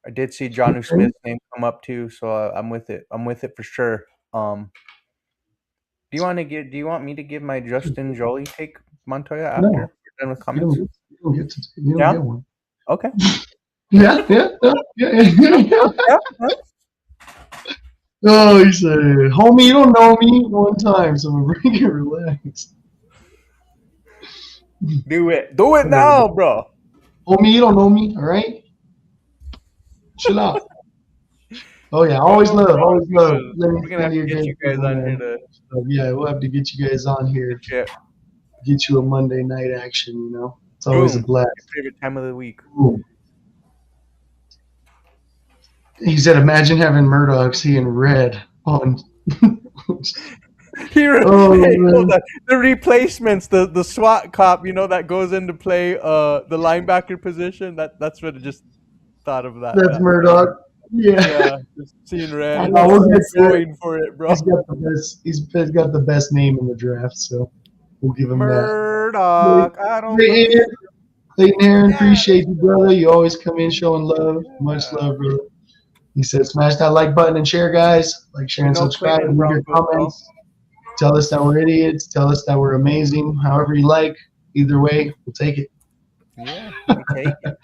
I did see Jonnu Smith's name come up too, so I'm with it. I'm with it for sure. Do you want me to give my Justin Jolie take, Montoya, after you're done with comments? You don't get to. You don't get one. Okay. Yeah. Oh, he said, homie, you don't know me one time, so bring it relaxed. Do it now, bro. Homie, you don't know me, all right? Chill out. Oh yeah, Go always love. Broncos. Let me We're gonna send have to you get guys you guys some on here to yeah, we'll have to get you guys on here. shit. Get you a Monday night action. It's always a Boom. blast. Your favorite time of the week. Ooh. He said, "Imagine having Murdoch seeing red on." Here, Oh hey, hold man, on. The replacements, the SWAT cop, that goes in to play the linebacker position. That's what I just thought of that's that Murdoch. moment. Yeah, Yeah, just seeing red. That It's makes like we'll get sense. he's to it. going for it, bro. He's got the best. He's got the best name in the draft, so we'll give him that. Murdoch. I don't Clayton, believe. Clayton Aaron, Yeah, appreciate you, brother. You always come in showing love. Much yeah. love, brother. He said, "Smash that like button and share, guys. Like, share, You and know subscribe. Clayton Leave your Broncos, bro. comments. Tell us that we're idiots. Tell us that we're amazing. However you like. Either way, we'll take it." Yeah, we take it.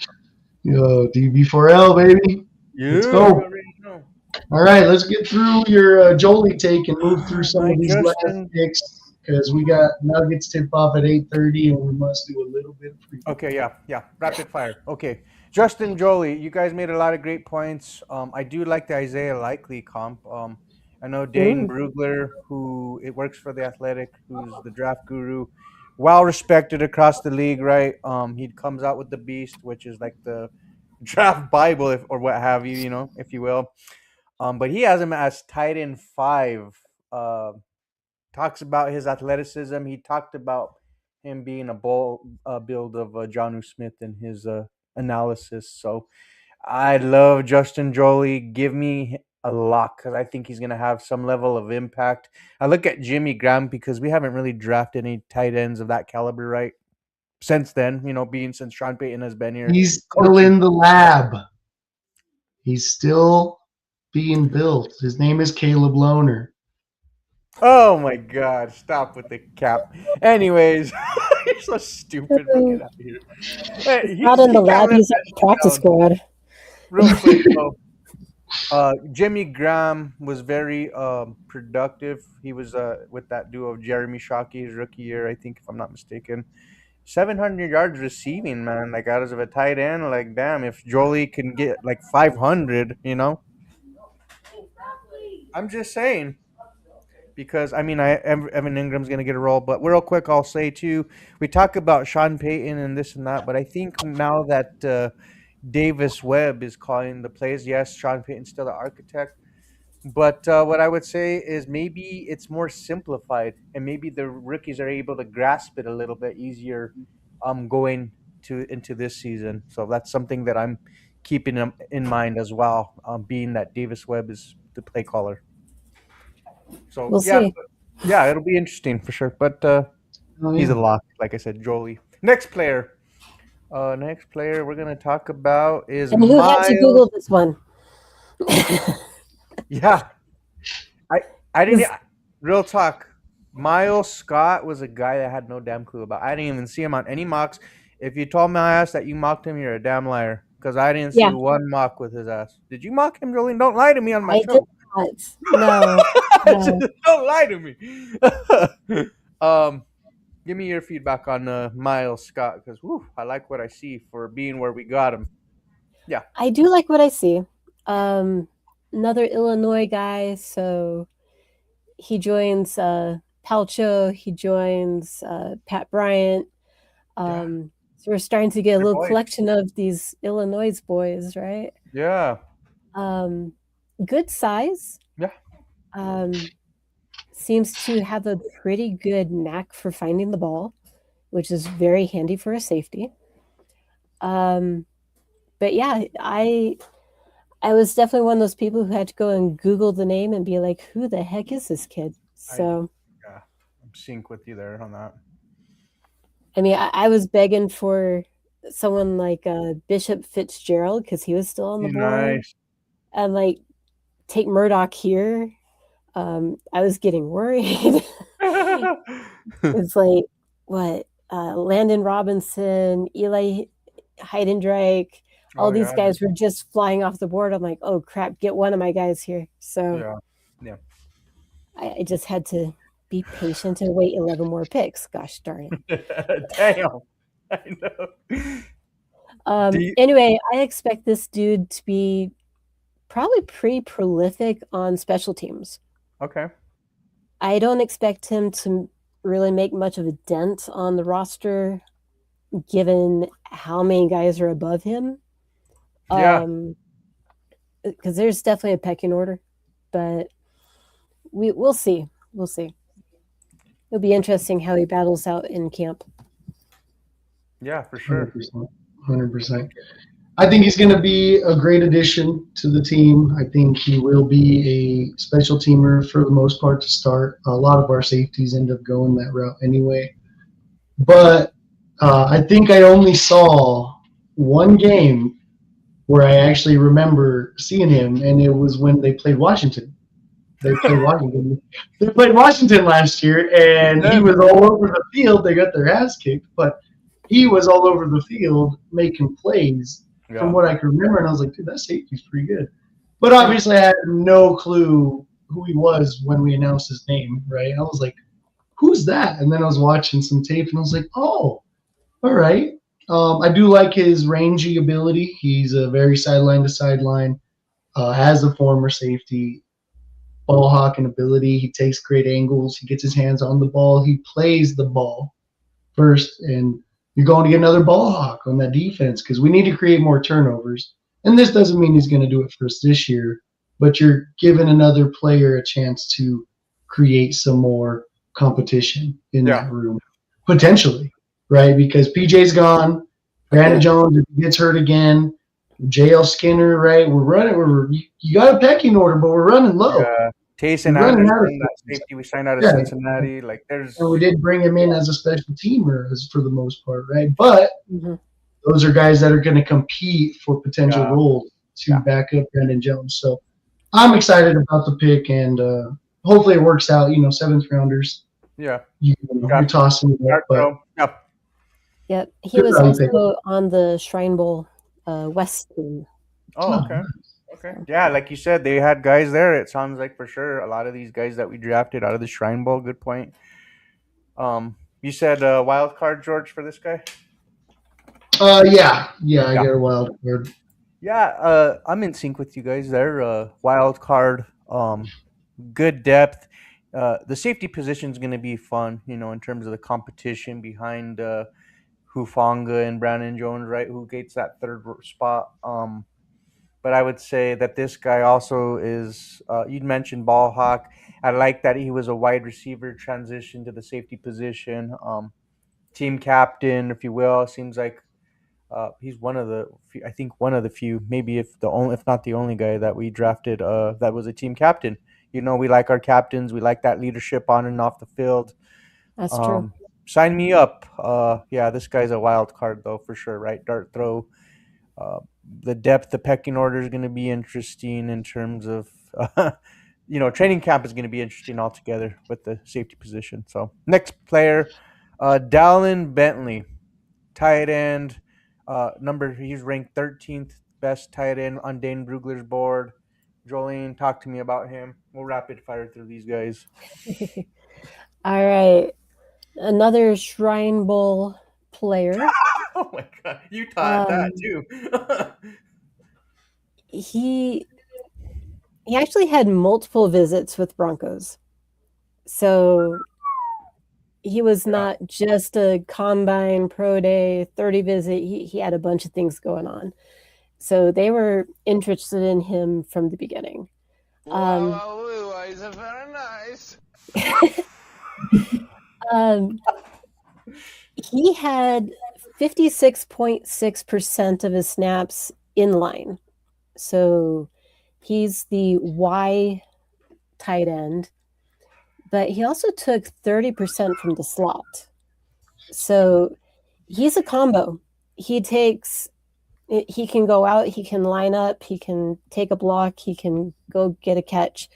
Yo, DB4L, baby. Let's You go. already know. All right, let's get through your Jolie take and move through some My of these last Justin. picks because we got Nuggets tip off at 8:30 and we must do a little bit of preview. Okay, yeah. Rapid fire. Okay. Justin Jolie, you guys made a lot of great points. I do like the Isaiah Likely comp. I know Dane Ooh. Brugler, who it works for the Athletic, who's the draft guru, well respected across the league, right? He comes out with the Beast, which is like the draft Bible, or what have you, if you will. But he has him as tight end 5. Uh, Talks about his athleticism. He talked about him being a build of Johnu Smith in his analysis. So I love Justin Jolie. Give me a lock because I think he's going to have some level of impact. I look at Jimmy Graham because we haven't really drafted any tight ends of that caliber, right? Since then, being since Sean Payton has been here He's still coaching. in the lab. He's still being built. His name is Caleb Lohner. Oh my God! Stop with the cap. Anyways, you're so stupid, bro. Get out of here. Hey, He's not in he the can't lab. let He's on that the shit practice down. squad. Real quick though, Jimmy Graham was very productive. He was with that duo of Jeremy Shockey his rookie year, I think, if I'm not mistaken. 700 yards receiving, man. Like out of a tight end, like damn, if Jolie can get like 500, I'm just saying. Because I mean, Evan Ingram's gonna get a role, but real quick, I'll say too, we talk about Sean Payton and this and that, but I think now that Davis Webb is calling the plays, yes, Sean Payton's still the architect, but what I would say is maybe it's more simplified, and maybe the rookies are able to grasp it a little bit easier, going to into this season. So that's something that I'm keeping in mind as well, being that Davis Webb is the play caller. So We'll see. yeah, it'll be interesting for sure. But Oh, he's a yeah. lock, like I said, Jolie. Next player. Next player we're gonna talk about is And who had to Miles. Google this one? Yeah, I I didn't. Is- Real talk. Miles Scott was a guy that I had no damn clue about. I didn't even see him on any mocks. If you told my ass that you mocked him, you're a damn liar. Because I didn't see yeah, one mock with his ass. Did you mock him, Jolene? Don't lie to me on my I did show. not. No, no. Don't lie to me. um, Give me your feedback on Miles Scott because I like what I see for being where we got him. Yeah, I do like what I see. Um, Another Illinois guy, so he joins Palcho, he joins Pat Bryant. yeah, So we're starting to get a your little boys. collection of these Illinois boys, right? Yeah, Um, Good size. yeah, Seems to have a pretty good knack for finding the ball, which is very handy for a safety. But yeah, I was definitely one of those people who had to go and Google the name and be like, who the heck is this kid? I do. So, Yeah, I'm sync with you there on that. I mean, I was begging for someone like Bishop Fitzgerald because he was still on the board. Nice. And like, take Murdoch here. I was getting worried. It's like, what? Landon Robinson, Eli Heidenreich, all Oh these yeah, guys were just flying off the board. I'm like, oh crap, get one of my guys here. So yeah, yeah. I just had to be patient and wait 11 more picks. Gosh darn it. Damn, I know. Do you, Anyway, I expect this dude to be probably pretty prolific on special teams. Okay. I don't expect him to really make much of a dent on the roster given how many guys are above him. Yeah. Because there's definitely a pecking order, but we'll see. We'll see. It'll be interesting how he battles out in camp. Yeah, for sure. 100%. 100%. I think he's going to be a great addition to the team. I think he will be a special teamer for the most part to start. A lot of our safeties end up going that route anyway. But I think I only saw one game where I actually remember seeing him, and it was when they played Washington. They played Washington. They played Washington last year, and he was all over the field. They got their ass kicked, but he was all over the field making plays from what I can remember. And I was like, dude, that safety's pretty good. But obviously, I had no clue who he was when we announced his name, right? I was like, who's that? And then I was watching some tape, and I was like, oh, all right. I do like his rangy ability. He's a very sideline to sideline, has a former safety, ball hawking ability. He takes great angles. He gets his hands on the ball. He plays the ball first, and you're going to get another ball hawk on that defense because we need to create more turnovers. And this doesn't mean he's going to do it first this year, but you're giving another player a chance to create some more competition in that room, potentially, right? Because PJ's gone, Brandon Jones gets hurt again, JL Skinner, right? We're running. You got a pecking order, but we're running low. Yeah. Taysom Anderson, that safety we signed out of Cincinnati. Like there's, and we did bring him in as a special teamer for the most part, right? But those are guys that are going to compete for potential roles to back up Brandon Jones. So I'm excited about the pick, and hopefully it works out. You know, 7th rounders. Yeah, you're tossing it up, but yep. He was also on the Shrine Bowl West team. Oh, okay. Okay. Yeah, like you said, they had guys there. It sounds like for sure a lot of these guys that we drafted out of the Shrine Bowl. Good point. You said wild card, George, for this guy? Yeah, I got a wild card. Yeah, I'm in sync with you guys there. Wild card, good depth. The safety position is going to be fun, you know, in terms of the competition behind Hufanga and Brandon Jones, right? Who gets that third spot? But I would say that this guy also is, you'd mentioned ball hawk. I like that he was a wide receiver transition to the safety position. Team captain, if you will. Seems like he's one of the few, maybe if not the only guy that we drafted that was a team captain. You know, we like our captains. We like that leadership on and off the field. That's true. Sign me up. Yeah, this guy's a wild card though, for sure, right? Dart throw. The depth, the pecking order is going to be interesting in terms of, training camp is going to be interesting altogether with the safety position. So next player, Dallin Bentley, tight end, he's ranked 13th best tight end on Dane Brugler's board. Jolene, talk to me about him. We'll rapid fire through these guys. All right. Another Shrine Bowl player. Oh my God, you taught that too. He actually had multiple visits with Broncos. So he was not just a combine, pro day, 30 visit. He had a bunch of things going on. So they were interested in him from the beginning. He's very nice. He had 56.6% of his snaps in line. So he's the Y tight end, but he also took 30% from the slot. So he's a combo. He can go out, he can line up, he can take a block, he can go get a catch.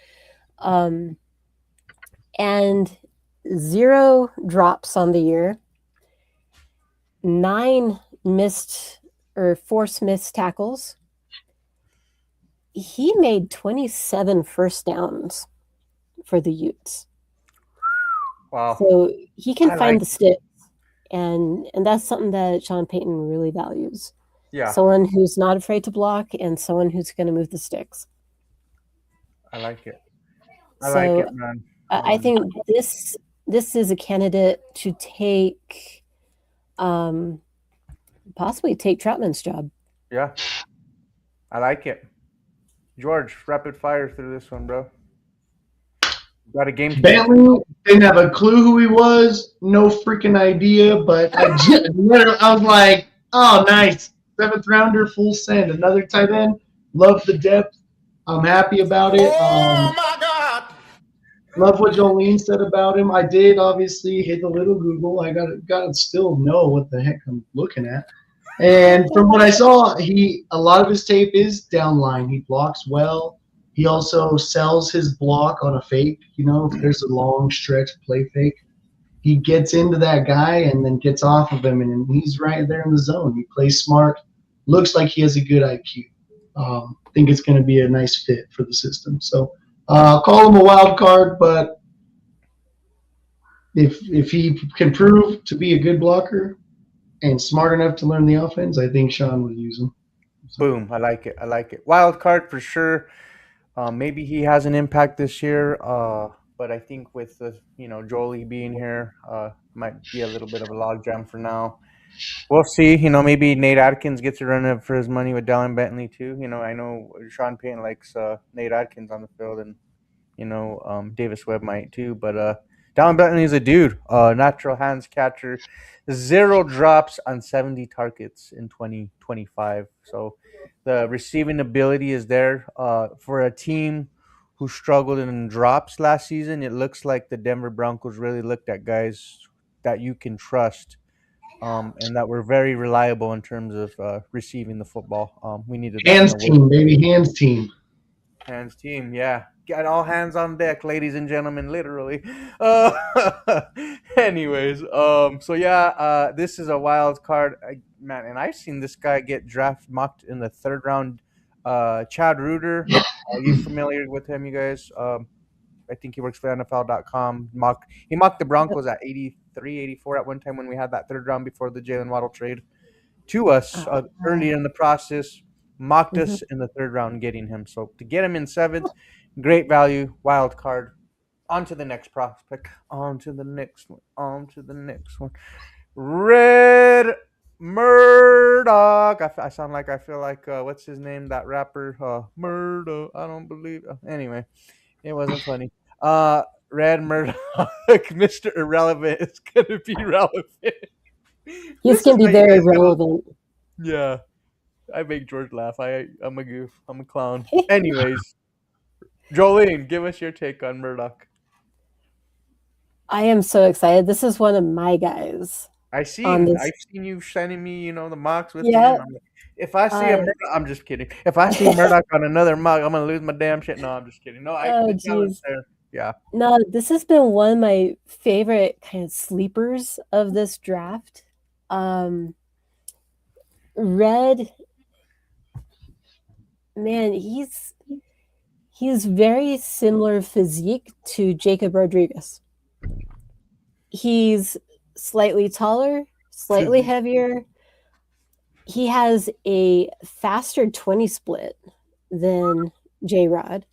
And 0 drops on the year, 9 forced missed tackles. He made 27 first downs for the Utes. Wow. So he can find the sticks, and that's something that Sean Payton really values. Yeah. Someone who's not afraid to block and someone who's going to move the sticks. I like it. I like So it, man. I think this is a candidate to take possibly take Troutman's job. Yeah, I like it. George, rapid fire through this one, bro. Got a game plan? Bentley didn't have a clue who he was, no freaking idea. But I was like, oh, nice, 7th rounder, full send, another tight end. Love the depth. I'm happy about it. Oh my God! Love what Jolene said about him. I did obviously hit a little Google. I got to still know what the heck I'm looking at. And from what I saw, a lot of his tape is downline. He blocks well. He also sells his block on a fake. If there's a long stretch play fake, he gets into that guy and then gets off of him, and he's right there in the zone. He plays smart. Looks like he has a good IQ. Think it's going to be a nice fit for the system. So call him a wild card, but if he can prove to be a good blocker and smart enough to learn the offense, I think Sean would use him. So. Boom. I like it. I like it. Wild card for sure. Maybe he has an impact this year. But I think with the Jolie being here, might be a little bit of a logjam for now. We'll see. Maybe Nate Atkins gets a run up for his money with Dallin Bentley too. I know Sean Payton likes Nate Atkins on the field, and Davis Webb might too. But Dallin Bentley is a dude. Natural hands catcher, 0 drops on 70 targets in 2025. So the receiving ability is there. For a team who struggled in drops last season, it looks like the Denver Broncos really looked at guys that you can trust. And that were very reliable in terms of receiving the football. We needed that in Hands the team, baby, hands team. hands team. Yeah, got all hands on deck, ladies and gentlemen, literally. Anyways, so yeah, this is a wild card, man, and I've seen this guy get draft mocked in the 3rd round. Chad Reuter, are you familiar with him, you guys? I think he works for NFL.com. He mocked the Broncos at 83, 84 at one time when we had that 3rd round before the Jalen Waddle trade to us earlier in the process. Mocked us in the 3rd round getting him. So to get him in 7th, great value, wild card. On to the next prospect. On to the next one. On to the next one. Red Murdoch. I sound like I feel like what's his name? That rapper, Murdoch. I don't believe. Anyway, it wasn't funny. Red Murdoch, Mr. Irrelevant is gonna be relevant. He's This going is to be how you very guys know. relevant. Yeah, I make George laugh. I'm a goof. I'm a clown. Anyways, Jolene, give us your take on Murdoch. I am so excited. This is one of my guys I've on seen this. you sending me, the mocks with Yeah. him. I'm like, if I see a Uh, Murdoch, I'm just kidding. If I see Murdoch on another mock, I'm gonna lose my damn shit. No, I'm just kidding. No, oh, the talent's geez. there. Yeah. No, this has been one of my favorite kind of sleepers of this draft. Red, man, he's very similar physique to Jacob Rodriguez. He's slightly taller, slightly heavier. He has a faster 20 split than J Rod.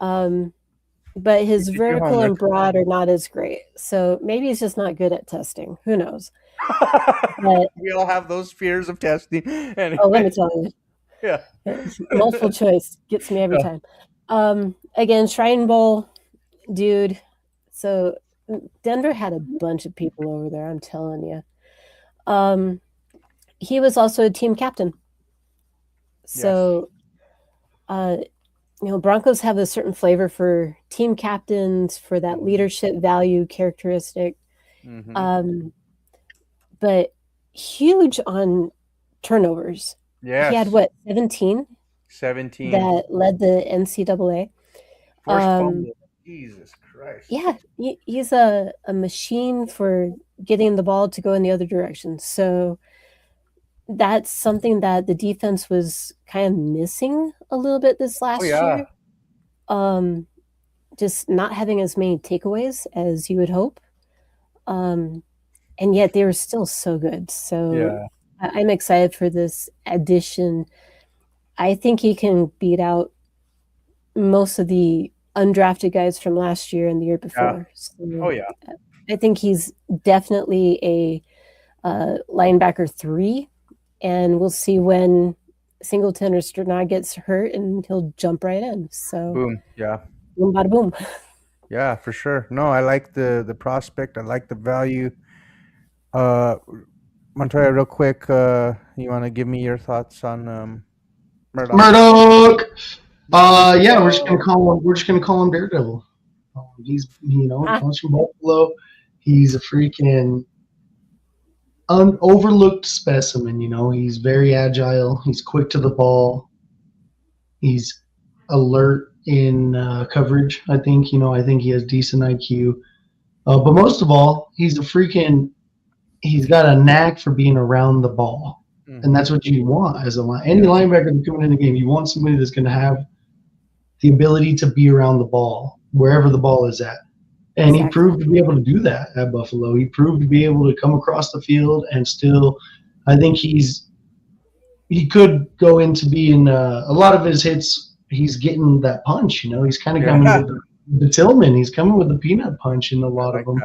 But his Did you vertical homework? and broad are not as great. So maybe he's just not good at testing. Who knows? But We all have those fears of testing. Anyway, oh, let me tell you, yeah. multiple choice gets me every Yeah. time. Again, Shrine Bowl, dude. So Denver had a bunch of people over there. I'm telling you. He was also a team captain. So, Broncos have a certain flavor for team captains, for that leadership value characteristic. Mhm. But huge on turnovers. Yes. He had what, 17 17. that led the NCAA. Forced fumble. Jesus Christ. Yeah, he's a machine for getting the ball to go in the other direction. So that's something that the defense was kind of missing a little bit this last year. Just not having as many takeaways as you would hope. And yet they were still so good. So I'm excited for this addition. I think he can beat out most of the undrafted guys from last year and the year Yeah. before. Oh yeah. I think he's definitely a linebacker 3, and we'll see when Singleton or Sternad gets hurt, and he'll jump right in. So Boom. Yeah. boom, bada boom. Yeah, for sure. No, I like the prospect. I like the value. Uh, Montoya, real quick, you want to give me your thoughts on Murdoch? Murdoch. Yeah, we're just Murdoch. gonna call him Daredevil. He's he comes from Buffalo. He's a freaking overlooked specimen. He's very agile. He's quick to the ball. He's alert in coverage. I think he has decent IQ. But most of all, he's got a knack for being around the ball. And that's what you want as any linebacker that's coming in the game. You want somebody that's going to have the ability to be around the ball, wherever the ball is at. And he proved to be able to do that at Buffalo. He proved to be able to come across the field and still, I think he could go into being a lot of his hits. He's getting that punch, He's kind of coming with the Tillman. He's coming with the peanut punch in a lot of them.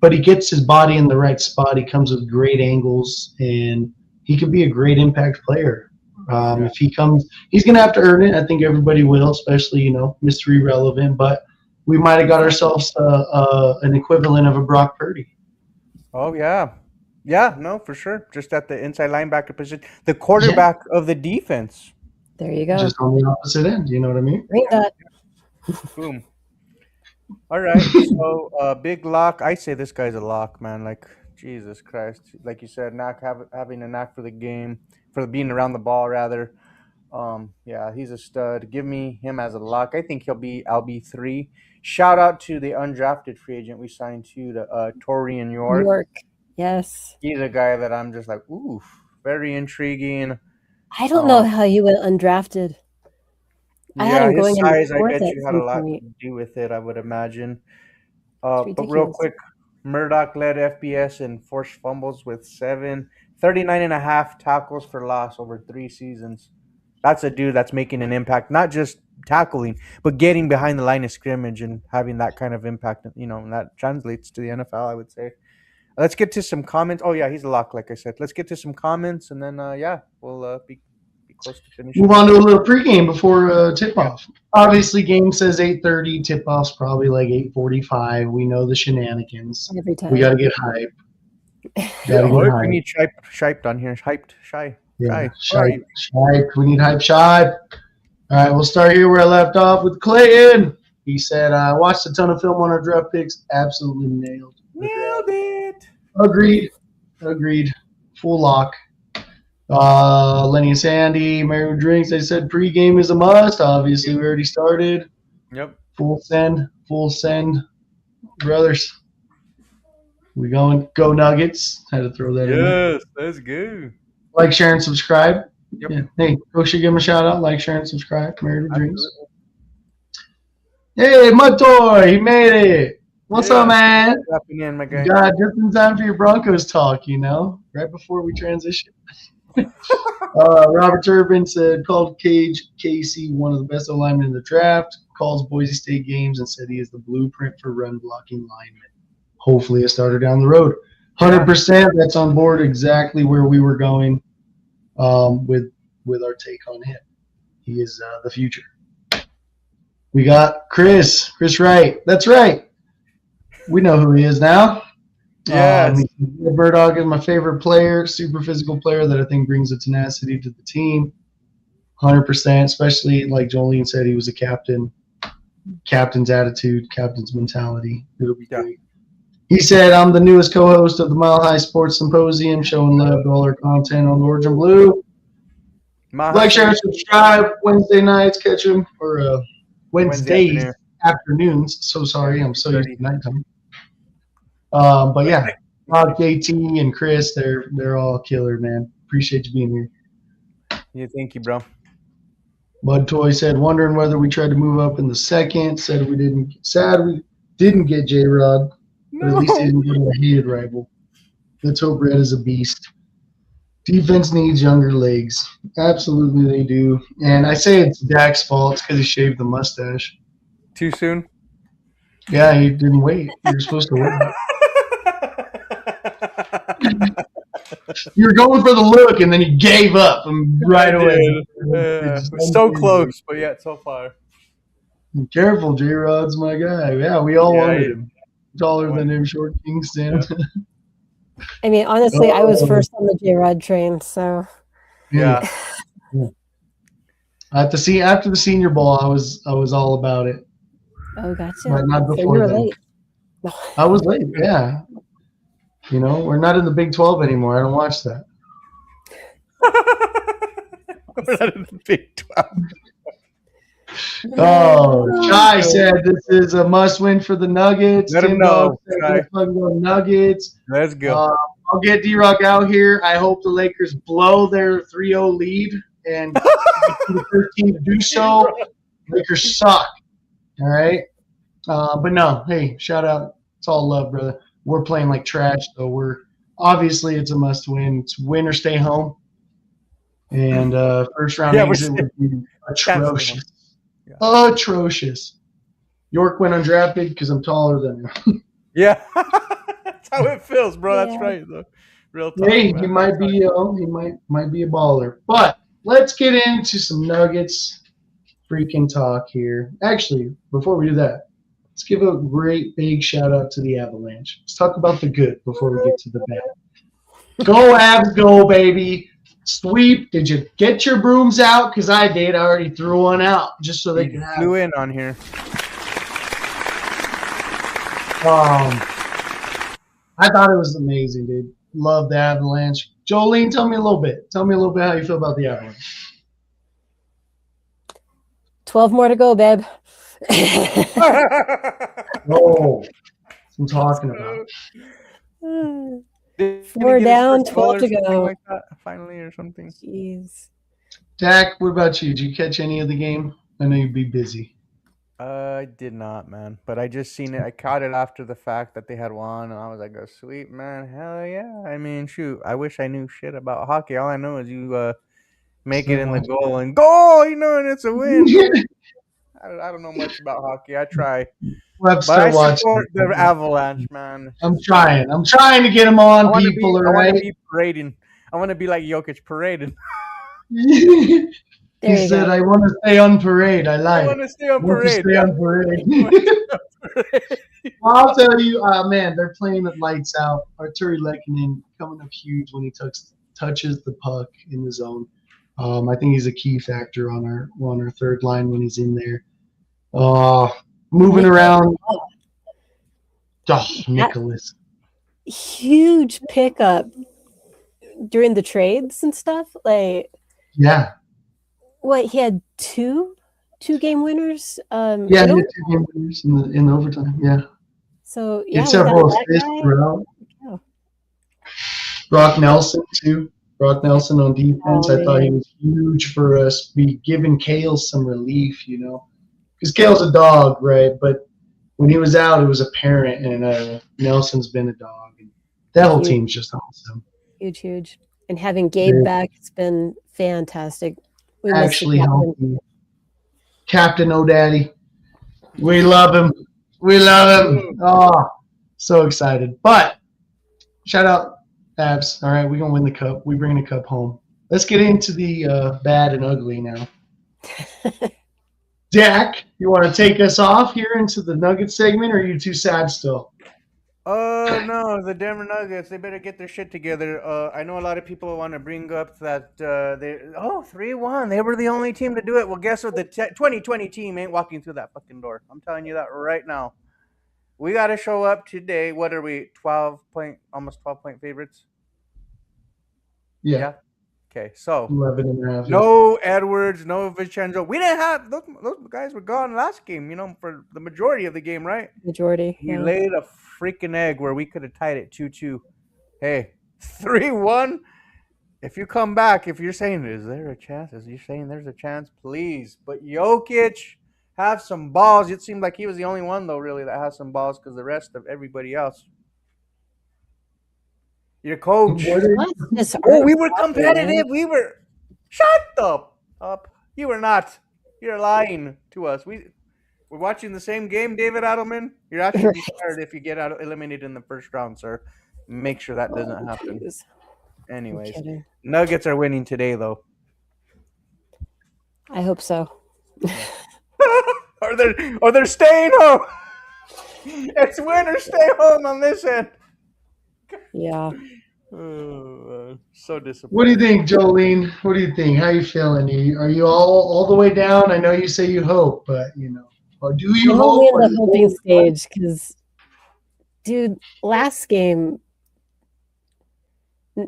But he gets his body in the right spot. He comes with great angles, and he could be a great impact player. If he comes, he's going to have to earn it. I think everybody will, especially, mystery relevant. But we might have got ourselves an equivalent of a Brock Purdy. Oh, yeah. Yeah, no, for sure. Just at the inside linebacker position. The quarterback of the defense. There you go. Just on the opposite end. You know what I mean? Read that. Boom. All right. So, big lock. I say this guy's a lock, man. Like, Jesus Christ. Like you said, having a knack for the game, for being around the ball, rather. Yeah, he's a stud. Give me him as a lock. I think he'll be LB3. Shout out to the undrafted free agent we signed to Torian York. Yes. He's a guy that I'm just like, ooh, very intriguing. I don't know how he went undrafted. I had him going in the fourth I bet at you had some a lot point. to do with it, I would imagine. It's But real ridiculous. quick, Murdoch led FBS in forced fumbles with 39.5 tackles for loss over 3 seasons. That's a dude that's making an impact, not just tackling, but getting behind the line of scrimmage and having that kind of impact, and that translates to the NFL, I would say. Let's get to some comments. Oh, yeah, he's a lock, like I said. Let's get to some comments, and then, we'll be close to finishing. Move on to a little pregame before tip-off. Obviously, game says 8:30. Tip-off's probably like 8:45. We know the shenanigans. Every time. We got to get hype. We need Shiped on here. Hyped. Shy. Yeah, Shipe. We need hype Shipe. All right, we'll start here where I left off with Clayton. He said, I watched a ton of film on our draft picks. Absolutely nailed it. Agreed. Full lock. Lenny and Sandy, Mary Drinks, they said pregame is a must. Obviously, we already started. Yep. Full send. Brothers. We going go Nuggets. Had to throw that in there. Yes, let's go. Like, share, and subscribe. Yep. Yeah. Hey, Coach, give him a shout out. Like, share, and subscribe. Married to Dreams. Hey, Matoy, he made it. What's up, man? Dropping in, my guy. God, just in time for your Broncos talk, right before we transition. Robert Turbin said, called Casey one of the best alignment in the draft, calls Boise State games, and said he is the blueprint for run blocking linemen. Hopefully a starter down the road. 100%, that's on board exactly where we were going with our take on him. He is the future. We got Chris Wright. That's right. We know who he is now. Yes. Murdoch is my favorite player, super physical player that I think brings a tenacity to the team. 100%, especially like Jolene said, he was a captain. Captain's attitude, captain's mentality. It'll be great. He said, I'm the newest co-host of the Mile High Sports Symposium, showing love to all our content on Orange and Blue. Like, share, and subscribe. Wednesday nights, catch them. Or Wednesdays afternoons. So sorry, I'm so used to nighttime. But yeah, Rob, JT, and Chris, they're all killer, man. Appreciate you being here. Yeah, thank you, bro. Bud Toy said, wondering whether we tried to move up in the second. Said we didn't get J-Rod. But at least he didn't get a hated rival. Let's hope Red is a beast. Defense needs younger legs. Absolutely, they do. And I say it's Dak's fault. It's because he shaved the mustache. Too soon? Yeah, he didn't wait. You're supposed to wait. You were going for the look, and then he gave up right I away. did. It's We're so close, but yet so far. Careful, J Rod's my guy. Yeah, we all Yeah, wanted him. Taller I than wanted him, short Kingston. I mean, honestly, I was Oh. first on the J Rod train, so Yeah. After the Senior Bowl, I was all about it. oh, gotcha. But not So you before were then. late. I was late. Yeah. You know, we're not in the Big 12 anymore. I don't watch that. We're not in the Big 12. Oh, Chai said this is a must-win for the Nuggets. Let him Tim Dog know, said Chai. let's fucking go Nuggets. Let's go. I'll get D-Rock out here. I hope the Lakers blow their 3-0 lead and be the first team to do so. Lakers suck. All right? But no, hey, shout out. It's all love, brother. We're playing like trash, so obviously it's a must-win. It's win or stay home. And first round exit would be atrocious. Yeah. Atrocious. York went undrafted because I'm taller than him. Yeah. That's how it feels, bro. Yeah. That's right, though. Real talk. Hey, man. he might be might be a baller. But let's get into some Nuggets freaking talk here. Actually, before we do that, let's give a great big shout out to the Avalanche. Let's talk about the good before we get to the bad. Go Avs, go baby. Sweep. Did you get your brooms out? Because I did. I already threw one out just so they could have Flew it. in on here. I thought it was amazing, dude. Love the Avalanche. Jolene, tell me a little bit. Tell me a little bit how you feel about the Avalanche. 12 more to go, babe. Oh, I'm talking about. Four down, 12 to go. Like that, finally, or something. Jeez. Dak, what about you? Did you catch any of the game? I know you'd be busy. I did not, man. But I just seen it. I caught it after the fact that they had won, and I was like, "Oh, sweet, man. Hell yeah!" I mean, shoot. I wish I knew shit about hockey. All I know is you make it in the goal and goal. You know, and it's a win. I don't know much about hockey. I try, We'll have to but I start support watching. the Avalanche, man. I'm trying. I'm trying to get them on, people. I want Right? to be parading. I want to be like Jokic parading. There He you said, go. "I want to stay on parade." I I like. want to stay on I want to parade. stay Yeah. on parade. I'll tell you, man, they're playing it lights out. Arturi Lekkinen coming up huge when he touches the puck in the zone. I think he's a key factor on our third line when he's in there. Moving around. Oh, Nicholas. Huge pickup during the trades and stuff. Like, Yeah. what, he had two game winners? Yeah, he had 2 game winners in the overtime. Yeah. So, yeah, It's we got several that assists guy. throughout. Oh. Brock Nelson, too. Brock Nelson on defense. Oh, I thought he man. was huge for us. Be giving Kale some relief, you know. Because Kale's a dog, right? But when he was out, it was apparent. And Nelson's been a dog. And that whole team's just awesome. Huge. And having Gabe back, it's been fantastic. We miss the Actually captain. healthy. Captain O'Daddy. We love him. We love him. Oh, so excited. But shout out Abs. All right, we're going to win the cup. We bring the cup home. Let's get into the bad and ugly now. Dak, you want to take us off here into the Nugget segment, or are you too sad still? Oh no, the Denver Nuggets, they better get their shit together. I know a lot of people want to bring up that they 3-1. They were the only team to do it. Well, guess what? The 2020 team ain't walking through that fucking door. I'm telling you that right now. We got to show up today. What are we? Almost 12-point favorites? Yeah. Okay, so 11 and a half. no Edwards, no Vincenzo. We didn't have those guys were gone last game, for the majority of the game, right? Majority. He Yeah. laid a freaking egg where we could have tied it 2-2. Hey, 3-1. If you come back, if you're saying, is there a chance? Is you saying there's a chance? Please. But Jokic, have some balls. It seemed like he was the only one, though, really, that has some balls because the rest of everybody else. Your coach. What is- Let's just Oh, we were argue, competitive. We were. Shut up. You were not. You're lying to us. We're watching the same game, David Adelman. You're actually be fired if you get eliminated in the first round, sir. Make sure that doesn't man. happen. Jeez. I'm Anyways, kidding. Nuggets are winning today, though. I hope so. or they're staying home. It's win or stay home on this end. Yeah. Oh, so disappointed. What do you think, Jolene? What do you think? How you feeling? Are you all the way down? I know you say you hope, but or do you I'm hope? only in or the you hoping hope? stage because, dude, last game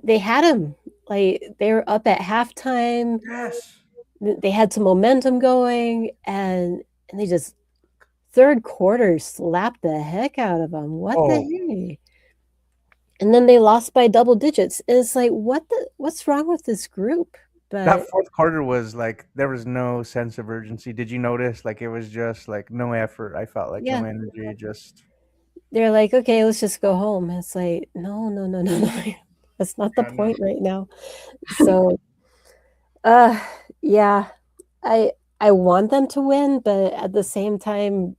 they had him. Like they were up at halftime. Yes. They had some momentum going, and they just third quarter slapped the heck out of them. What the heck? And then they lost by double digits. It's like what's wrong with this group? But That fourth quarter was like there was no sense of urgency. Did you notice? Like it was just like no effort. I felt like Yeah. no energy. Just they're like, okay, let's just go home. It's like, no. That's not the Yeah, no. point right now. So yeah. I want them to win, but at the same time,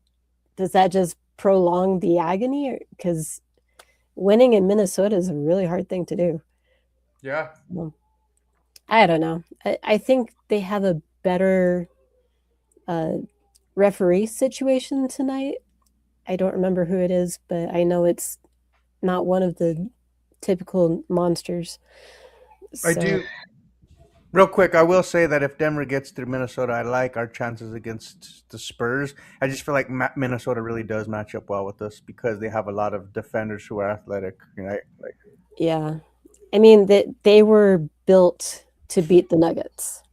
does that just prolong the agony? Because winning in Minnesota is a really hard thing to do. yeah. Well, I don't know. I think they have a better referee situation tonight. I don't remember who it is, but I know it's not one of the typical monsters. I So, do. Real quick, I will say that if Denver gets through Minnesota, I like our chances against the Spurs. I just feel like Minnesota really does match up well with us because they have a lot of defenders who are athletic, right? Like, yeah. I mean, they were built to beat the Nuggets.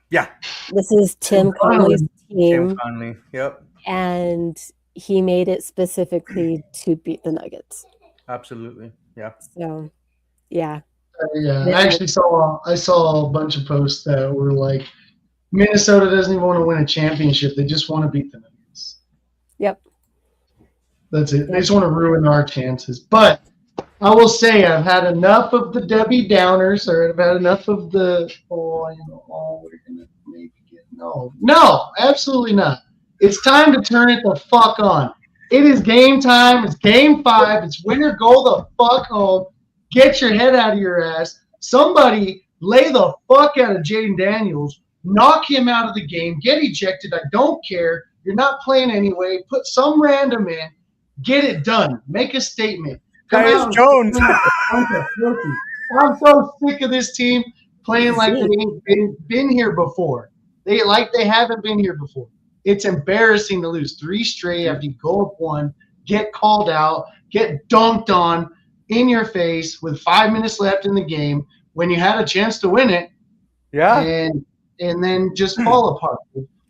yeah, This is Tim Conley's Tim team, Conley. Yep, and he made it specifically to beat the Nuggets. absolutely. Yeah. So, yeah. Yeah, I actually saw a bunch of posts that were like, Minnesota doesn't even want to win a championship; they just want to beat the Nuggets. Yep. That's it. They just want to ruin our chances. But I will say, I've had enough of the Debbie Downers, or I've had enough of the we're gonna maybe get no, absolutely not. It's time to turn it the fuck on. It is game time. It's game 5. It's win or go the fuck home. Get your head out of your ass. Somebody lay the fuck out of Jaden Daniels. Knock him out of the game. Get ejected. I don't care. You're not playing anyway. Put some random in. Get it done. Make a statement. Come Tyus out. Jones. I'm so sick of this team playing like they ain't been here before. They haven't been here before. It's embarrassing to lose 3 straight after you go up 1, get called out, get dunked on in your face with 5 minutes left in the game when you had a chance to win it. Yeah. And then just fall apart.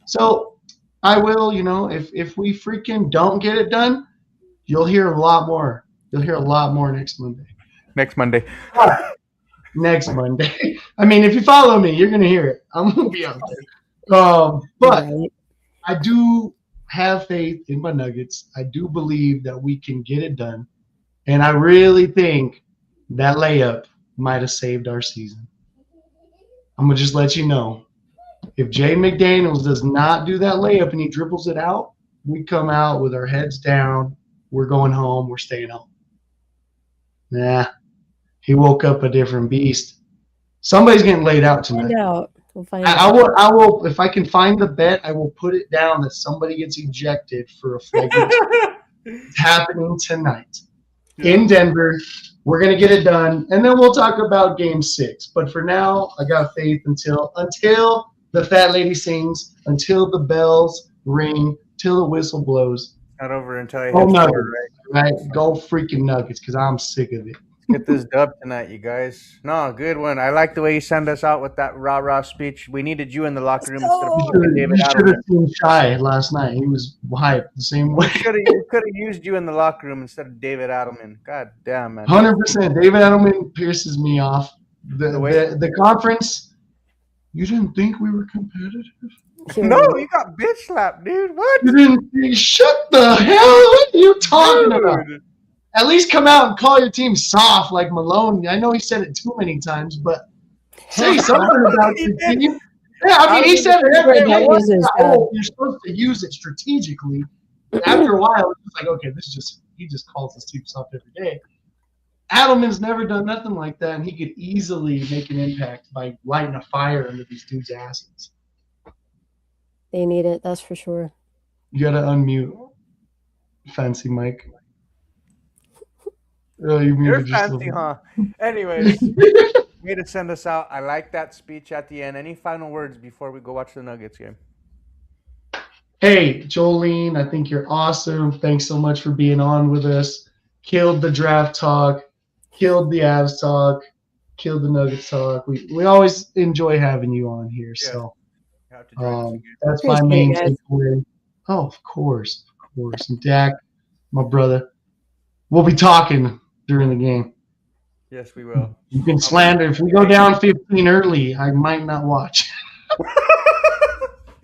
So I will, if we freaking don't get it done, you'll hear a lot more. You'll hear a lot more next Monday. Next Monday. Next Monday. I mean, if you follow me, you're going to hear it. I'm going to be out there. But Right. I do have faith in my Nuggets. I do believe that we can get it done. And I really think that layup might have saved our season. I'm going to just let you know. If Jay McDaniels does not do that layup and he dribbles it out, we come out with our heads down. We're going home. We're staying home. Nah, he woke up a different beast. Somebody's getting laid out tonight. Find out. We'll find I out. will. If I can find the bet, I will put it down that somebody gets ejected for a flagrant. It's happening tonight in Denver. We're gonna get it done, and then we'll talk about Game 6. But for now, I got faith until the fat lady sings, until the bells ring, till the whistle blows. Not over until I hit Go 4, Nuggets, right? right? Go freaking Nuggets, because I'm sick of it. Get this dub tonight, you guys. No, good one. I like the way you send us out with that rah-rah speech. We needed you in the locker room instead of fucking David You should Adelman. have seen Shy last night. He was hyped the same way. We could have used you in the locker room instead of David Adelman. God damn, man. 100%. David Edelman pisses me off. The conference. You didn't think we were competitive? No, you got bitch slapped, dude. What? You didn't think? Shut the hell! What are you talking about? Dude. at least come out and call your team soft like Malone. I know he said it too many times, but say something about your team. Yeah, I mean, he said it every That day. was his job. You're supposed to use it strategically. After a while, it's like, okay, he just calls his team soft every day. Adelman's never done nothing like that, and he could easily make an impact by lighting a fire under these dudes' asses. They need it, that's for sure. You gotta unmute, fancy Mike. Oh, you You're muted just a fancy, little huh? Anyways, way to send us out. I like that speech at the end. Any final words before we go watch the Nuggets game? Hey, Jolene, I think you're awesome. Thanks so much for being on with us. Killed the draft talk, killed the Avs talk, killed the Nuggets talk. We always enjoy having you on here. Yeah. So You have to join us again. that's my Appreciate main it, guys. takeaway. Oh, of course. And Dak, my brother, we'll be talking during the game. Yes, we will. You can slander. If we go down 15 early, I might not watch.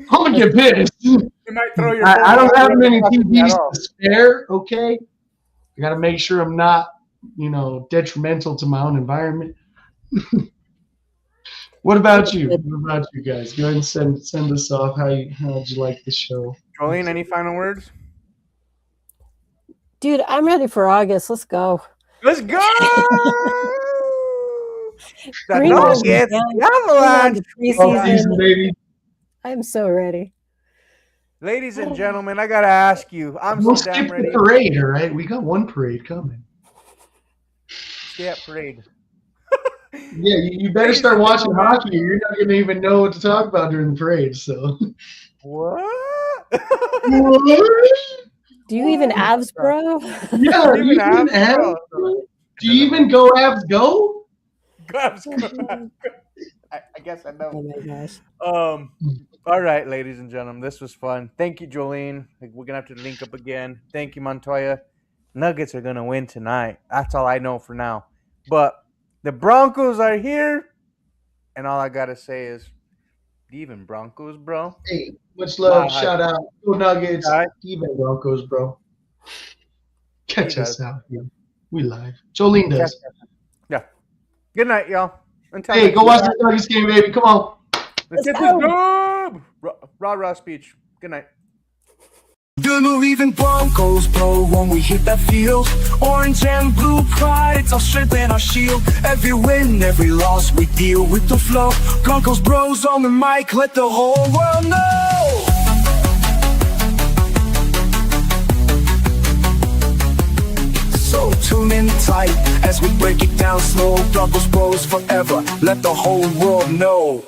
I'm going to get pissed. You might throw your I don't have many at TVs all. to spare, okay? I got to make sure I'm not, detrimental to my own environment. What about you? What about you guys? Go ahead and send us off. How'd you like the show? Jolene, any final words? Dude, I'm ready for August. Let's go. Let's go! The Bring on Nuggets, the the Avalanche. Offseason, baby. I'm so ready. Ladies and gentlemen, I gotta ask you. I'm We'll so damn skip ready. the parade, all right? We got one parade coming. Stay at parade. Yeah, you better start watching hockey. Or you're not going to even know what to talk about during the parade. So. What? Do you even Avs, bro? Yeah, do you even Avs, Avs? bro? Do you even go Avs go? I guess I know. Oh my gosh. All right, ladies and gentlemen, this was fun. Thank you, Jolene. We're gonna have to link up again. Thank you, Montoya. Nuggets are gonna win tonight. That's all I know for now. But the Broncos are here, and all I gotta say is, even Broncos, bro. Hey, much love. Bye. Shout out. Go Nuggets. Bye. Even Broncos, bro. Catch He us does. out here. We live. Jolene does. Yeah. Good night, y'all. Until Hey, next go time. watch the Nuggets game, baby. Come on. Let's get go. this dub. Rah speech. Good night. The New Even Broncos, bro, when we hit that field. Orange and blue pride, it's our strength and our shield. Every win, every loss, we deal with the flow. Broncos bros on the mic, let the whole world know. So tune in tight as we break it down slow. Broncos bros forever, let the whole world know.